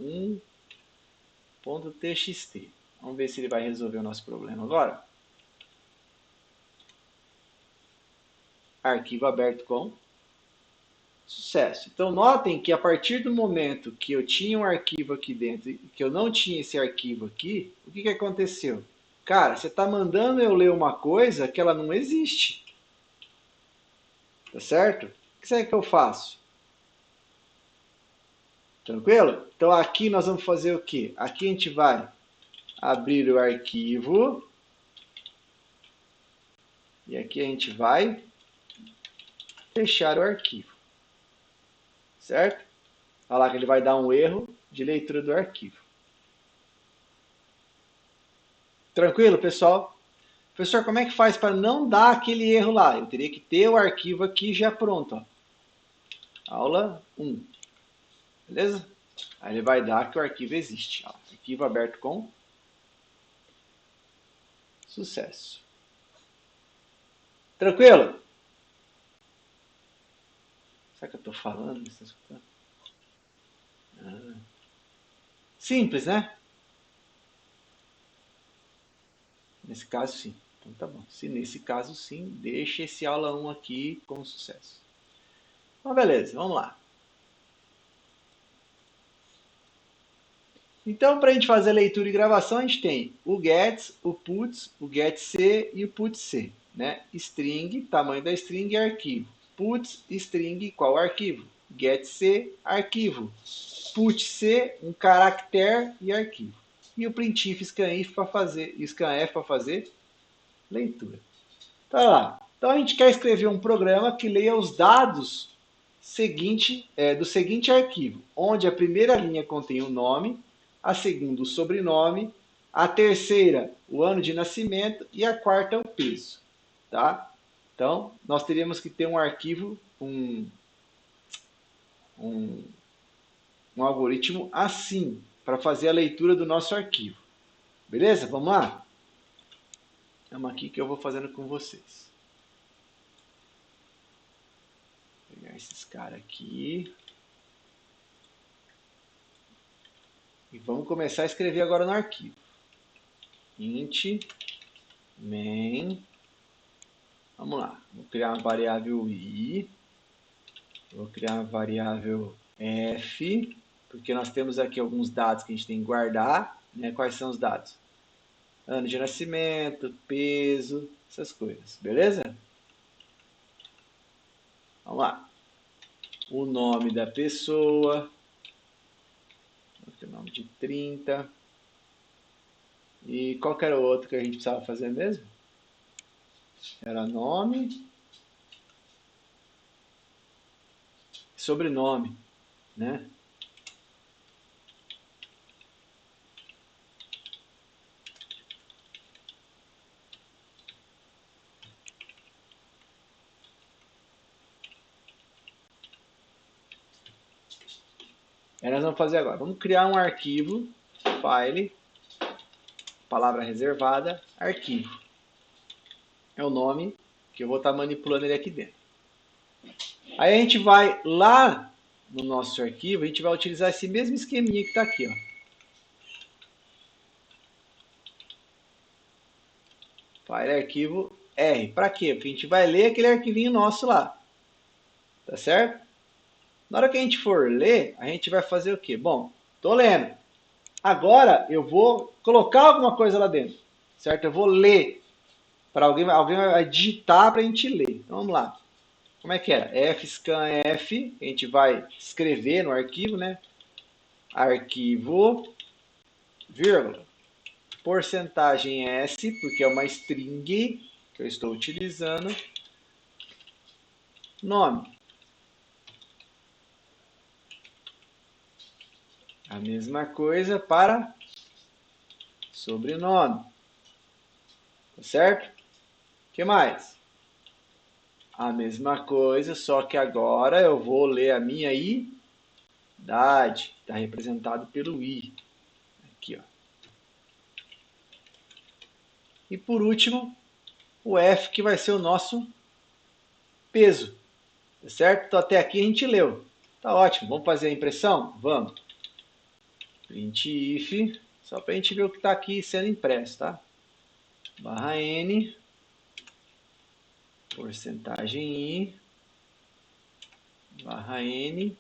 1.txt. Vamos ver se ele vai resolver o nosso problema agora. Arquivo aberto com sucesso. Então notem que a partir do momento que eu tinha um arquivo aqui dentro e que eu não tinha esse arquivo aqui, o que aconteceu? Cara, você está mandando eu ler uma coisa que ela não existe. Tá certo? O que você quer que eu faço? Tranquilo? Então aqui nós vamos fazer o quê? Aqui a gente vai abrir o arquivo. E aqui a gente vai fechar o arquivo. Certo? Olha lá que ele vai dar um erro de leitura do arquivo. Tranquilo, pessoal? Professor, como é que faz para não dar aquele erro lá? Eu teria que ter o arquivo aqui já pronto. Ó. Aula 1. Beleza? Aí ele vai dar que o arquivo existe. Ó. Arquivo aberto com sucesso. Tranquilo? Será que eu estou falando? Você está escutando? Simples, né? Nesse caso, sim. Então tá bom. Se nesse caso, sim, deixa esse aula 1 aqui com sucesso. Então, beleza, vamos lá. Então, para a gente fazer leitura e gravação, a gente tem o gets, o puts, o getC e o putC. Né? String, tamanho da string e arquivo. Puts, string, qual arquivo? GetC, arquivo. Putc, um caractere e arquivo. E o printf scanf para fazer leitura. Então, lá. Então a gente quer escrever um programa que leia os dados do seguinte arquivo, onde a primeira linha contém o nome, a segunda o sobrenome, a terceira o ano de nascimento e a quarta o peso. Tá? Então, nós teríamos que ter um arquivo, um algoritmo assim, para fazer a leitura do nosso arquivo. Beleza? Vamos lá? Vamos aqui que eu vou fazendo com vocês. Vou pegar esses caras aqui. E vamos começar a escrever agora no arquivo. Int main. Vamos lá. Vou criar uma variável i. Vou criar uma variável f. Porque nós temos aqui alguns dados que a gente tem que guardar. Né? Quais são os dados? Ano de nascimento, peso, essas coisas. Beleza? Vamos lá. O nome da pessoa. Vou ter o nome de 30. E qual que era o outro que a gente precisava fazer mesmo? Era nome, sobrenome, né? Aí nós vamos fazer agora. Vamos criar um arquivo, file, palavra reservada, arquivo. É o nome que eu vou estar manipulando ele aqui dentro. Aí a gente vai lá no nosso arquivo, a gente vai utilizar esse mesmo esqueminha que está aqui, ó. File arquivo R. Para quê? Porque a gente vai ler aquele arquivinho nosso lá. Tá certo? Na hora que a gente for ler, a gente vai fazer o quê? Bom, tô lendo. Agora eu vou colocar alguma coisa lá dentro. Certo? Eu vou ler. Para alguém vai digitar para a gente ler. Então vamos lá. Como é que era? fscanf, a gente vai escrever no arquivo, né? Arquivo, vírgula, porcentagem S, porque é uma string que eu estou utilizando, nome. A mesma coisa para sobrenome. Tá certo? O que mais? A mesma coisa, só que agora eu vou ler a minha idade. Está representado pelo I. Aqui, ó. E por último, o F, que vai ser o nosso peso. Tá certo? Então até aqui a gente leu. Tá ótimo. Vamos fazer a impressão? Vamos. Printf, só para a gente ver o que está aqui sendo impresso, tá? Barra N, porcentagem I, barra N,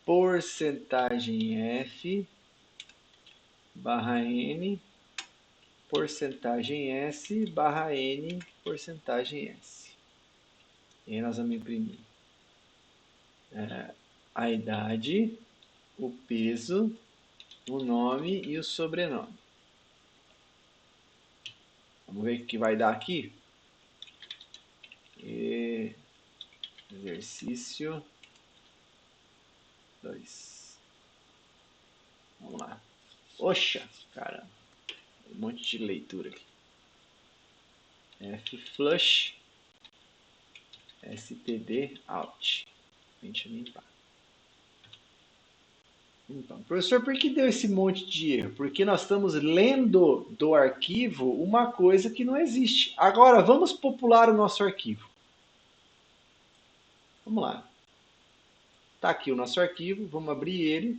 porcentagem F, barra N, porcentagem S, barra N, porcentagem S. E aí nós vamos imprimir a idade, o peso, o nome e o sobrenome. Vamos ver o que vai dar aqui. Exercício 2. Vamos lá. Oxa, caramba. Um monte de leitura aqui. F-flush std out. Deixa eu limpar. Então, professor, por que deu esse monte de erro? Porque nós estamos lendo do arquivo uma coisa que não existe. Agora, vamos popular o nosso arquivo. Vamos lá. Está aqui o nosso arquivo, vamos abrir ele.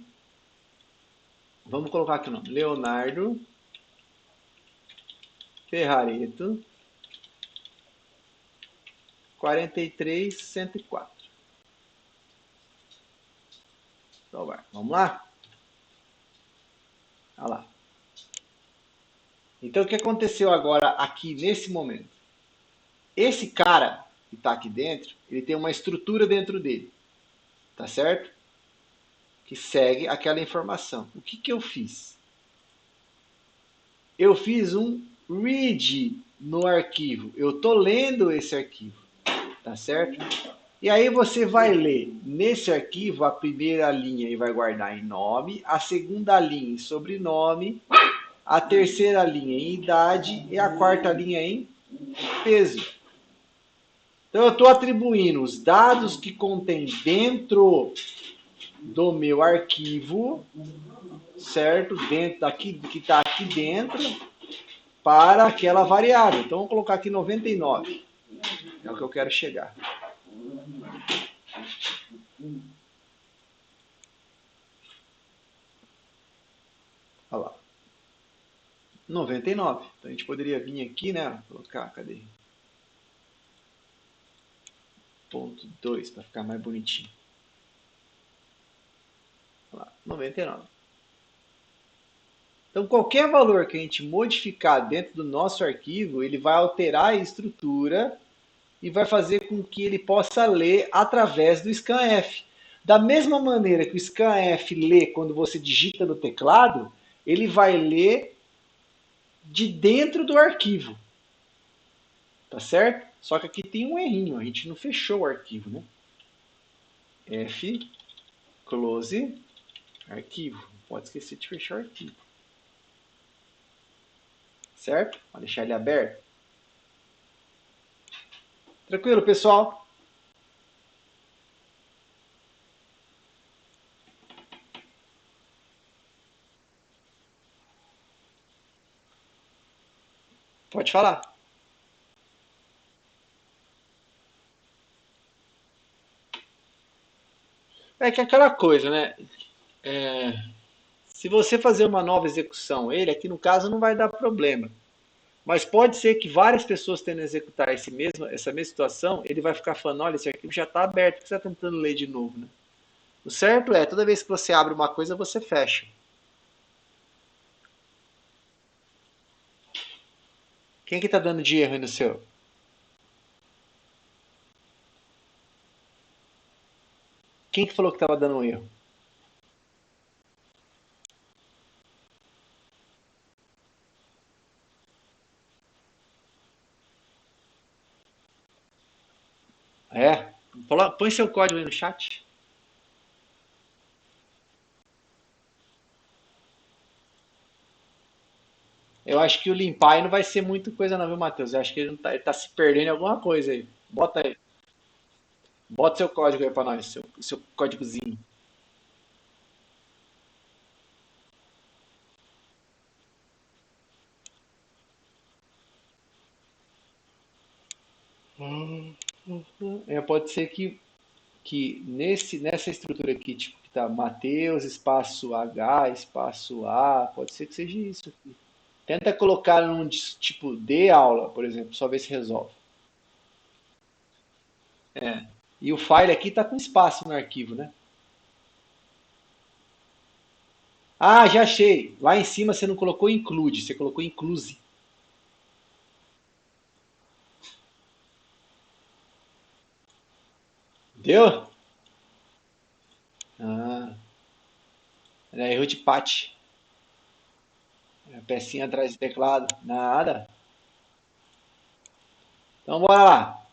Vamos colocar aqui o nome. Leonardo Ferrareto 43104. Salvar. Vamos lá? Olha lá. Então, o que aconteceu agora aqui nesse momento? Esse cara que está aqui dentro, ele tem uma estrutura dentro dele. Tá certo? Que segue aquela informação. O que eu fiz? Eu fiz um read no arquivo. Eu estou lendo esse arquivo. Tá certo? E aí você vai ler nesse arquivo a primeira linha e vai guardar em nome, a segunda linha em sobrenome, a terceira linha em idade e a quarta linha em peso. Então eu estou atribuindo os dados que contém dentro do meu arquivo, certo? Dentro daqui, que está aqui dentro, para aquela variável. Então vamos colocar aqui 99. É o que eu quero chegar. Olha lá. 99. Então a gente poderia vir aqui, né? Colocar, cadê? Ponto 2, para ficar mais bonitinho. Olha lá, 99. Então qualquer valor que a gente modificar dentro do nosso arquivo, ele vai alterar a estrutura e vai fazer com que ele possa ler através do scanf. Da mesma maneira que o scanf lê quando você digita no teclado, ele vai ler de dentro do arquivo, tá certo? Só que aqui tem um errinho, a gente não fechou o arquivo, né? F, close, arquivo. Não pode esquecer de fechar o arquivo. Certo? Vou deixar ele aberto. Tranquilo, pessoal? Pode falar. É que é aquela coisa, né? É, se você fazer uma nova execução, ele aqui no caso não vai dar problema. Mas pode ser que várias pessoas tendo executar essa mesma situação, ele vai ficar falando, olha, esse arquivo já está aberto, por que você está tentando ler de novo, né? O certo é, toda vez que você abre uma coisa, você fecha. Quem que está dando de erro aí no seu? Quem que falou que estava dando um erro? É? Põe seu código aí no chat. Eu acho que o limpar aí não vai ser muito coisa não, viu, Matheus? Eu acho que ele tá se perdendo em alguma coisa aí. Bota aí. Bota seu código aí pra nós, seu códigozinho. Pode ser que nessa estrutura aqui, tipo, que tá Mateus, espaço H, espaço A, pode ser que seja isso aqui. Tenta colocar num tipo de aula, por exemplo, só ver se resolve. E o file aqui tá com espaço no arquivo, né? Ah, já achei. Lá em cima você não colocou include, você colocou incluse. Deu? Ah, era erro de patch. A pecinha atrás do teclado. Nada. Então bora lá.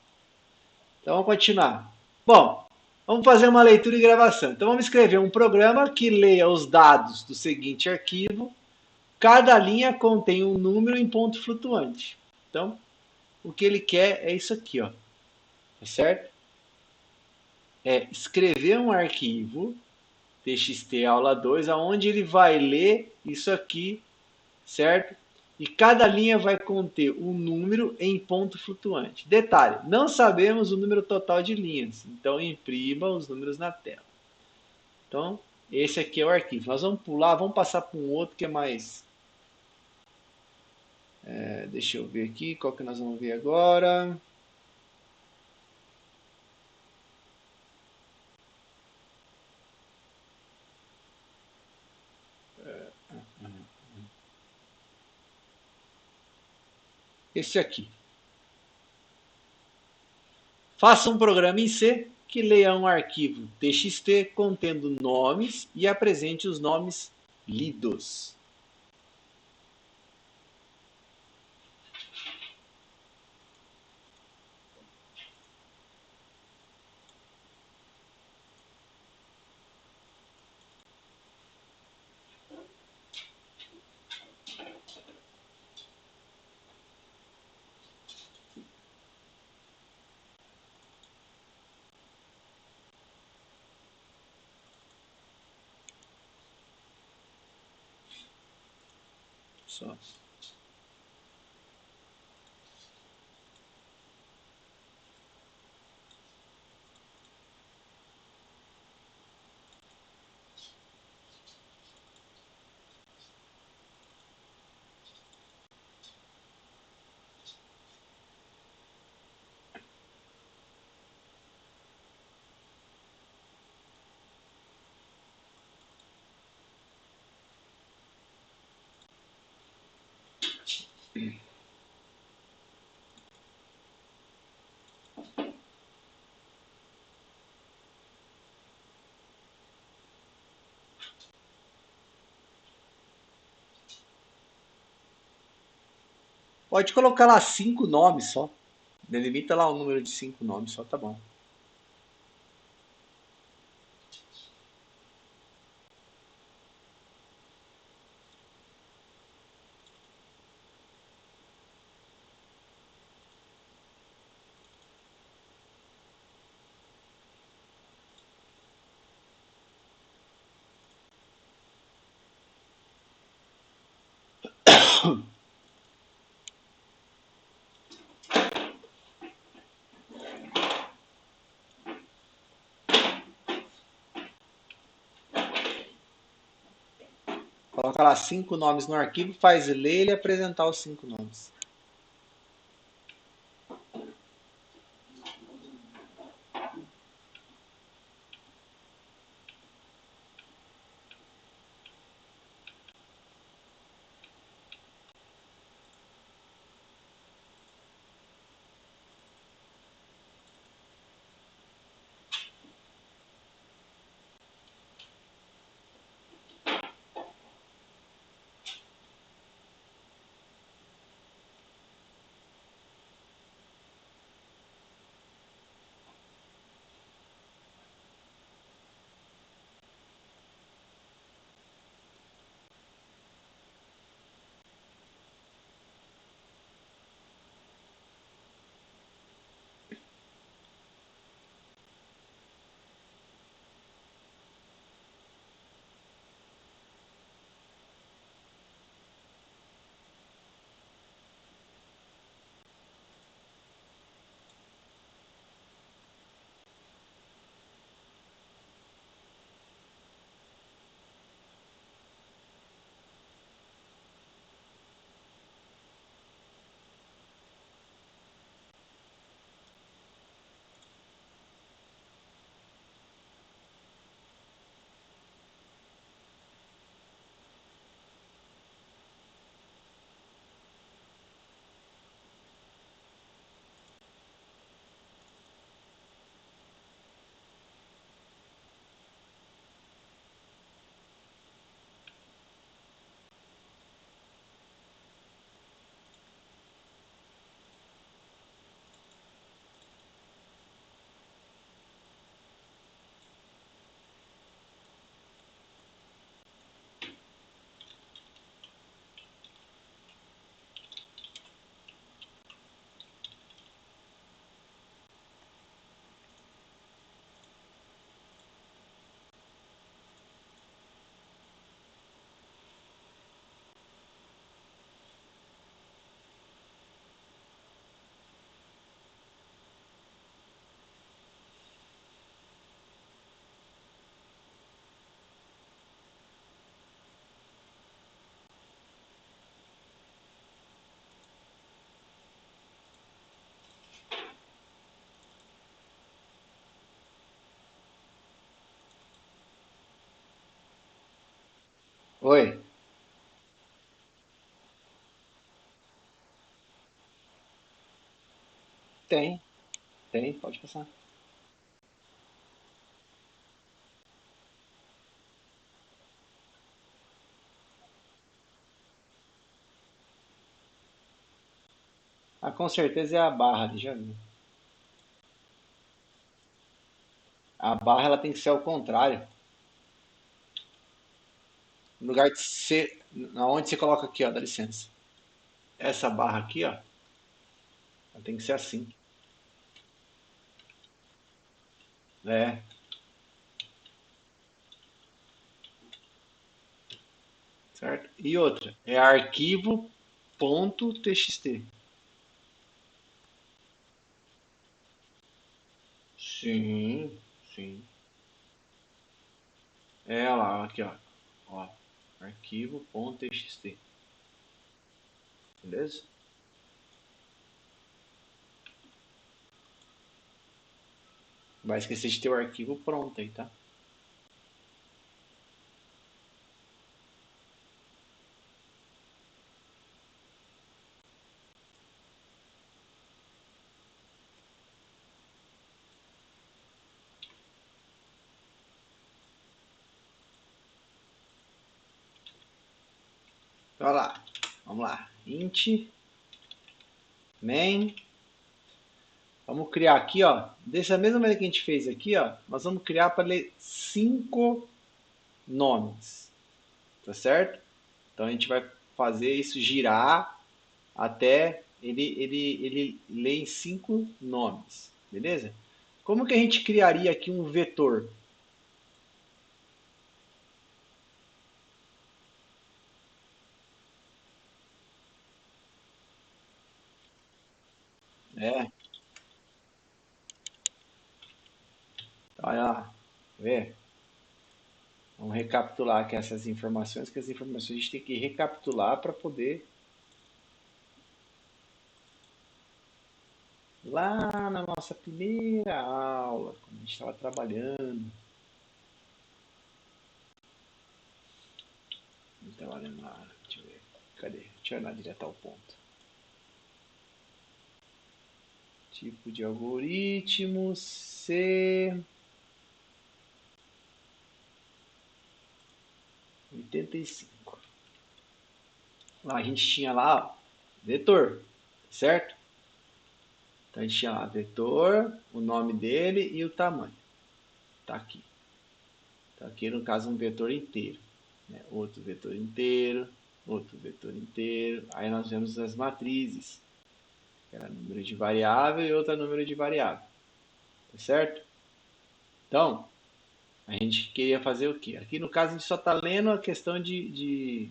Então vamos continuar. Bom, vamos fazer uma leitura e gravação. Então vamos escrever um programa que leia os dados do seguinte arquivo. Cada linha contém um número em ponto flutuante. Então, o que ele quer é isso aqui, ó. Tá certo? É escrever um arquivo txt aula 2, aonde ele vai ler isso aqui, certo? E cada linha vai conter um número em ponto flutuante. Detalhe, não sabemos o número total de linhas, então imprima os números na tela. Então, esse aqui é o arquivo. Nós vamos pular, vamos passar para um outro que é mais... deixa eu ver aqui, qual que nós vamos ver agora. Esse aqui. Faça um programa em C que leia um arquivo txt contendo nomes e apresente os nomes lidos. Só. Pode colocar lá 5 nomes só. Delimita lá o número de 5 nomes só, tá bom. Coloca lá 5 nomes no arquivo, faz ler ele e apresentar os 5 nomes. Oi, tem, tem, pode passar. Ah, com certeza é a barra ali, já vi. A barra ela tem que ser ao contrário. No lugar de ser. Aonde você coloca aqui, ó, dá licença. Essa barra aqui, ó, ela tem que ser assim. É, certo? E outra, é arquivo.txt. Sim, sim. É lá, aqui, ó. Ó, arquivo.txt. Beleza? Vai esquecer de ter o arquivo pronto aí, tá? Então, olha lá. Vamos lá. Int main. Vamos criar aqui, ó, dessa mesma maneira que a gente fez aqui, ó, nós vamos criar para ler 5 nomes, tá certo? Então a gente vai fazer isso girar até ele ler em 5 nomes, beleza? Como que a gente criaria aqui um vetor? É, olha lá, vê? Vamos recapitular aqui essas informações, que as informações a gente tem que recapitular para poder lá na nossa primeira aula, quando a gente estava trabalhando. Trabalhando lá, deixa eu ver. Cadê? Deixa eu ir lá direto ao ponto. Tipo de algoritmo C85. Lá a gente tinha lá, ó, vetor, certo? Então a gente tinha lá vetor, o nome dele e o tamanho. Tá aqui. Tá aqui no caso um vetor inteiro. Né? Outro vetor inteiro, outro vetor inteiro. Aí nós vemos as matrizes. Que era número de variável e outra número de variável. Tá certo? Então, a gente queria fazer o quê? Aqui no caso a gente só está lendo a questão de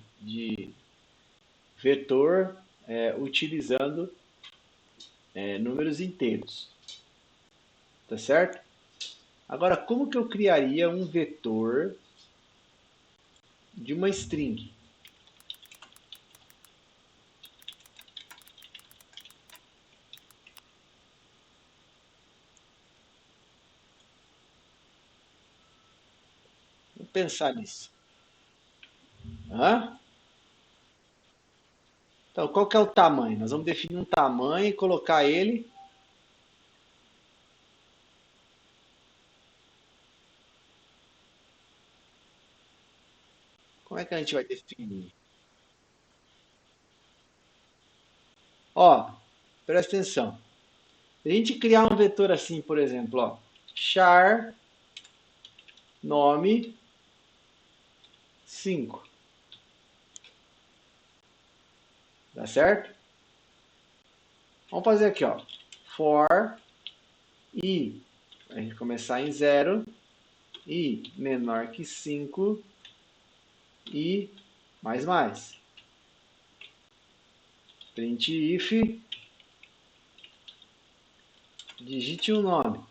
vetor utilizando números inteiros. Tá certo? Agora, como que eu criaria um vetor de uma string? Vamos pensar nisso. Hã? Então, qual que é o tamanho? Nós vamos definir um tamanho e colocar ele. Como é que a gente vai definir? Ó, presta atenção. Se a gente criar um vetor assim, por exemplo, ó, char nome 5, tá certo? Vamos fazer aqui, ó, for i, a gente começar em 0, i menor que 5 e mais. Print if, digite um nome,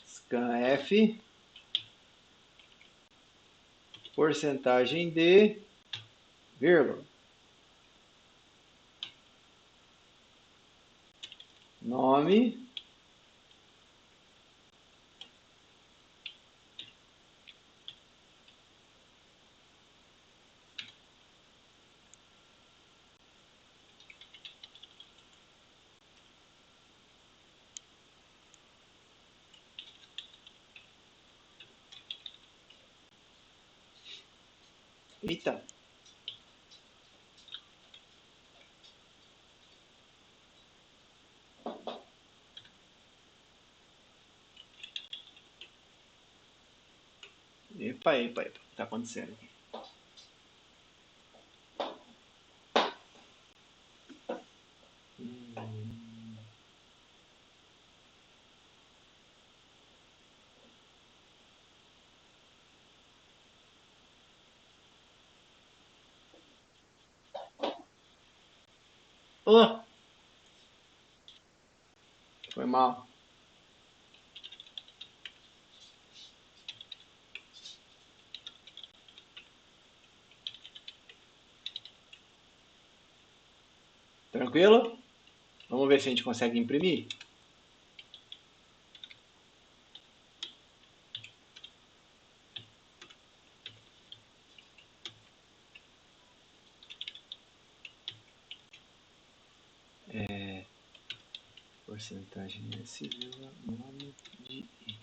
scanf, porcentagem de, vírgula, nome, eita, epa, o que está acontecendo aqui? Oh, foi mal. Tranquilo? Vamos ver se a gente consegue imprimir. Porcentagem S, nome de i.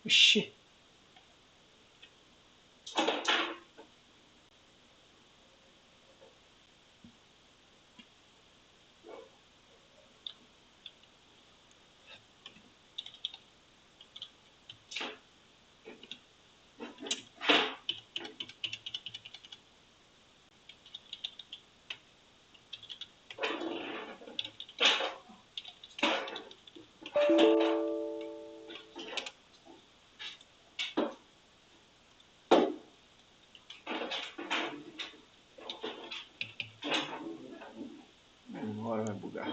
Ixi. Agora vai bugar.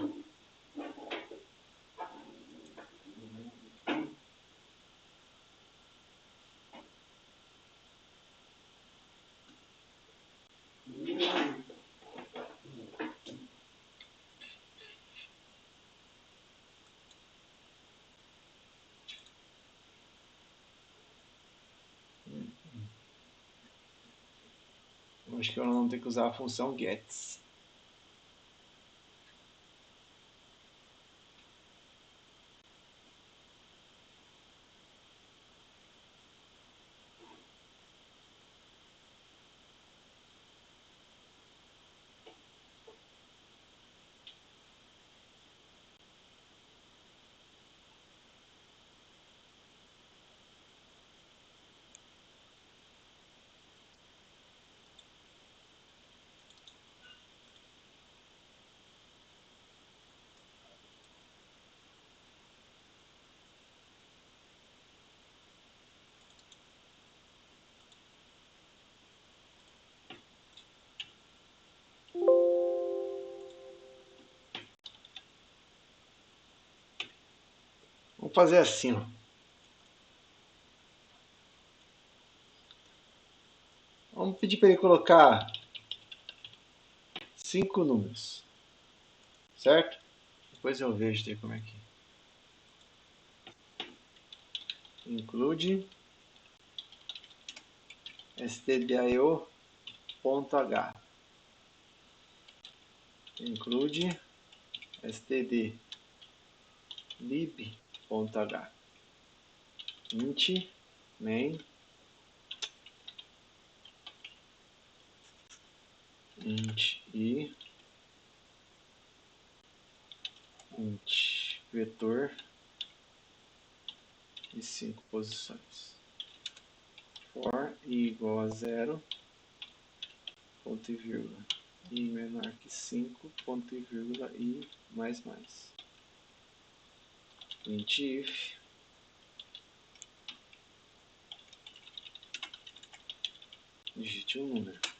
Acho que eu não tenho que usar a função gets. Vamos fazer assim, ó. Vamos pedir para ele colocar 5 números, certo? Depois eu vejo como é que include stdio.h, include stdlib.h, int main, int i, int vetor e 5 posições. For i igual a 0, ponto e vírgula, i menor que 5, ponto e vírgula, i mais. Int if, digite um número.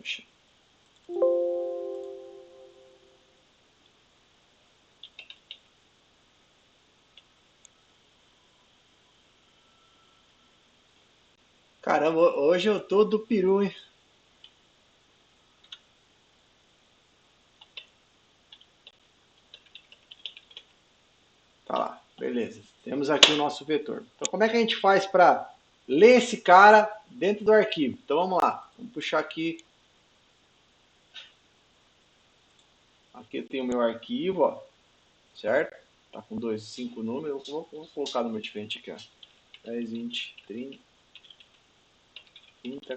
Puxa. Caramba, hoje eu tô do peru, hein? Tá lá, beleza. Temos aqui o nosso vetor. Então, como é que a gente faz para ler esse cara dentro do arquivo? Então, vamos lá. Vamos puxar aqui. Aqui eu tenho o meu arquivo, ó, certo? Tá com 5 números. Eu vou colocar número diferente aqui, ó. 10, 20, 30,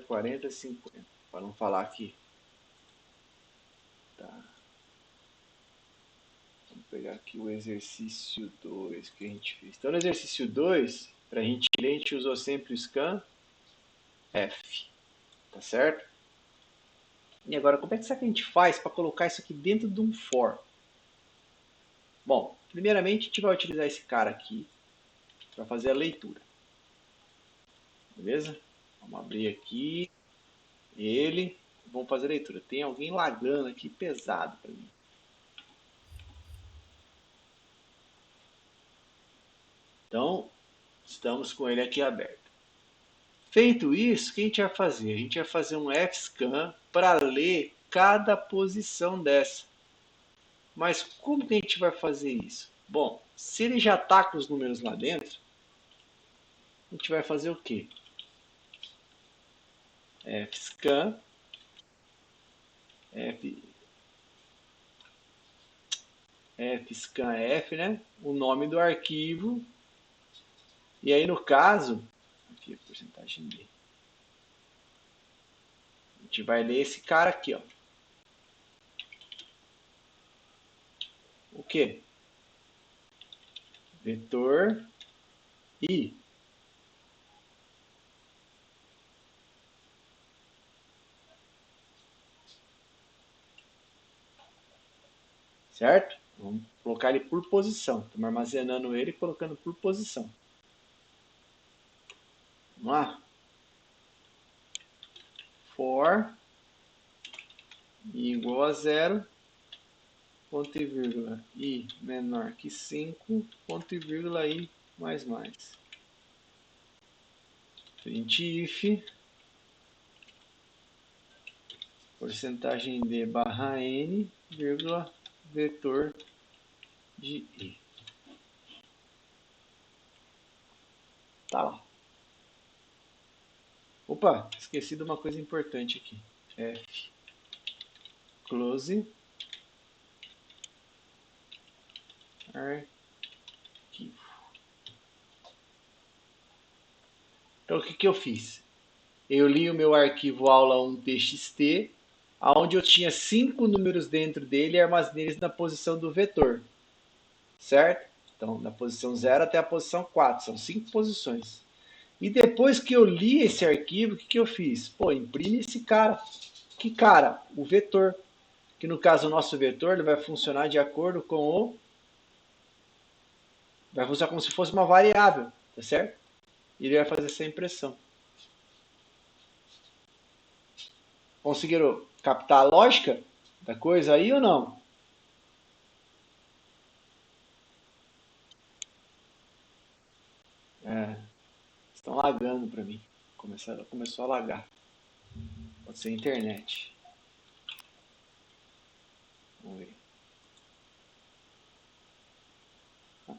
40, 50. Para não falar aqui. Tá. Vamos pegar aqui o exercício 2 que a gente fez. Então, no exercício 2, para a gente ler, a gente usou sempre o scan F. Tá certo? E agora, como é que será que a gente faz para colocar isso aqui dentro de um for? Bom, primeiramente a gente vai utilizar esse cara aqui para fazer a leitura. Beleza? Vamos abrir aqui ele. Vamos fazer a leitura. Tem alguém lagando aqui pesado para mim. Então, estamos com ele aqui aberto. Feito isso, o que a gente vai fazer? A gente vai fazer um fscan para ler cada posição dessa. Mas como que a gente vai fazer isso? Bom, se ele já está com os números lá dentro, a gente vai fazer o quê? Fscan, fscan F, né? O nome do arquivo. E aí, no caso, aqui a porcentagem D. A gente vai ler esse cara aqui, ó. O quê? Vetor I. Certo? Vamos colocar ele por posição. Estamos armazenando ele e colocando por posição. Vamos lá. For I igual a 0, ponto e vírgula I menor que 5, ponto e vírgula I mais mais. Printf, porcentagem D barra N, vírgula, vetor de I. Tá lá. Opa, esqueci de uma coisa importante aqui. F, close, arquivo. Então, o que eu fiz? Eu li o meu arquivo aula1.txt, onde eu tinha 5 números dentro dele e armazenei eles na posição do vetor. Certo? Então, da posição 0 até a posição 4. São 5 posições. E depois que eu li esse arquivo, o que eu fiz? Pô, imprime esse cara. Que cara? O vetor. Que no caso o nosso vetor ele vai funcionar de acordo com o... Vai funcionar como se fosse uma variável. Tá certo? E ele vai fazer essa impressão. Conseguiram captar a lógica da coisa aí ou não? Estão lagando para mim. Começou a lagar. Pode ser a internet. Vamos ver.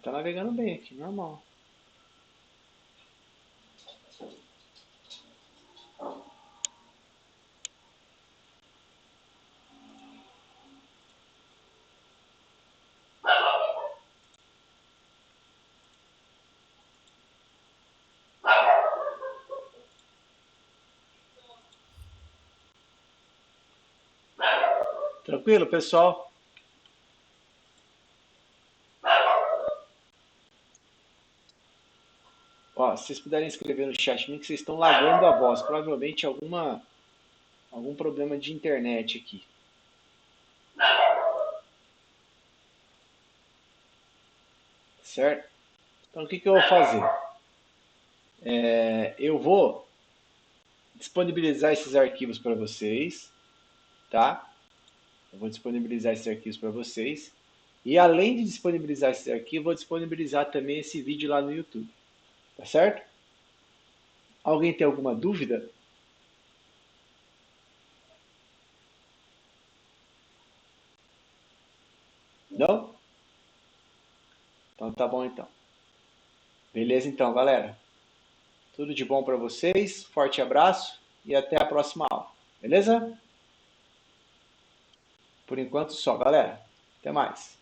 Tá navegando bem aqui, normal. Tranquilo, pessoal? Ó, se vocês puderem escrever no chat que vocês estão lagando a voz. Provavelmente algum problema de internet aqui. Certo? Então o que eu vou fazer? Eu vou disponibilizar esses arquivos para vocês. Tá? Eu vou disponibilizar esses arquivos para vocês. E além de disponibilizar esses arquivos, vou disponibilizar também esse vídeo lá no YouTube. Tá certo? Alguém tem alguma dúvida? Não? Então tá bom então. Beleza então, galera. Tudo de bom para vocês. Forte abraço e até a próxima aula. Beleza? Por enquanto só, galera. Até mais.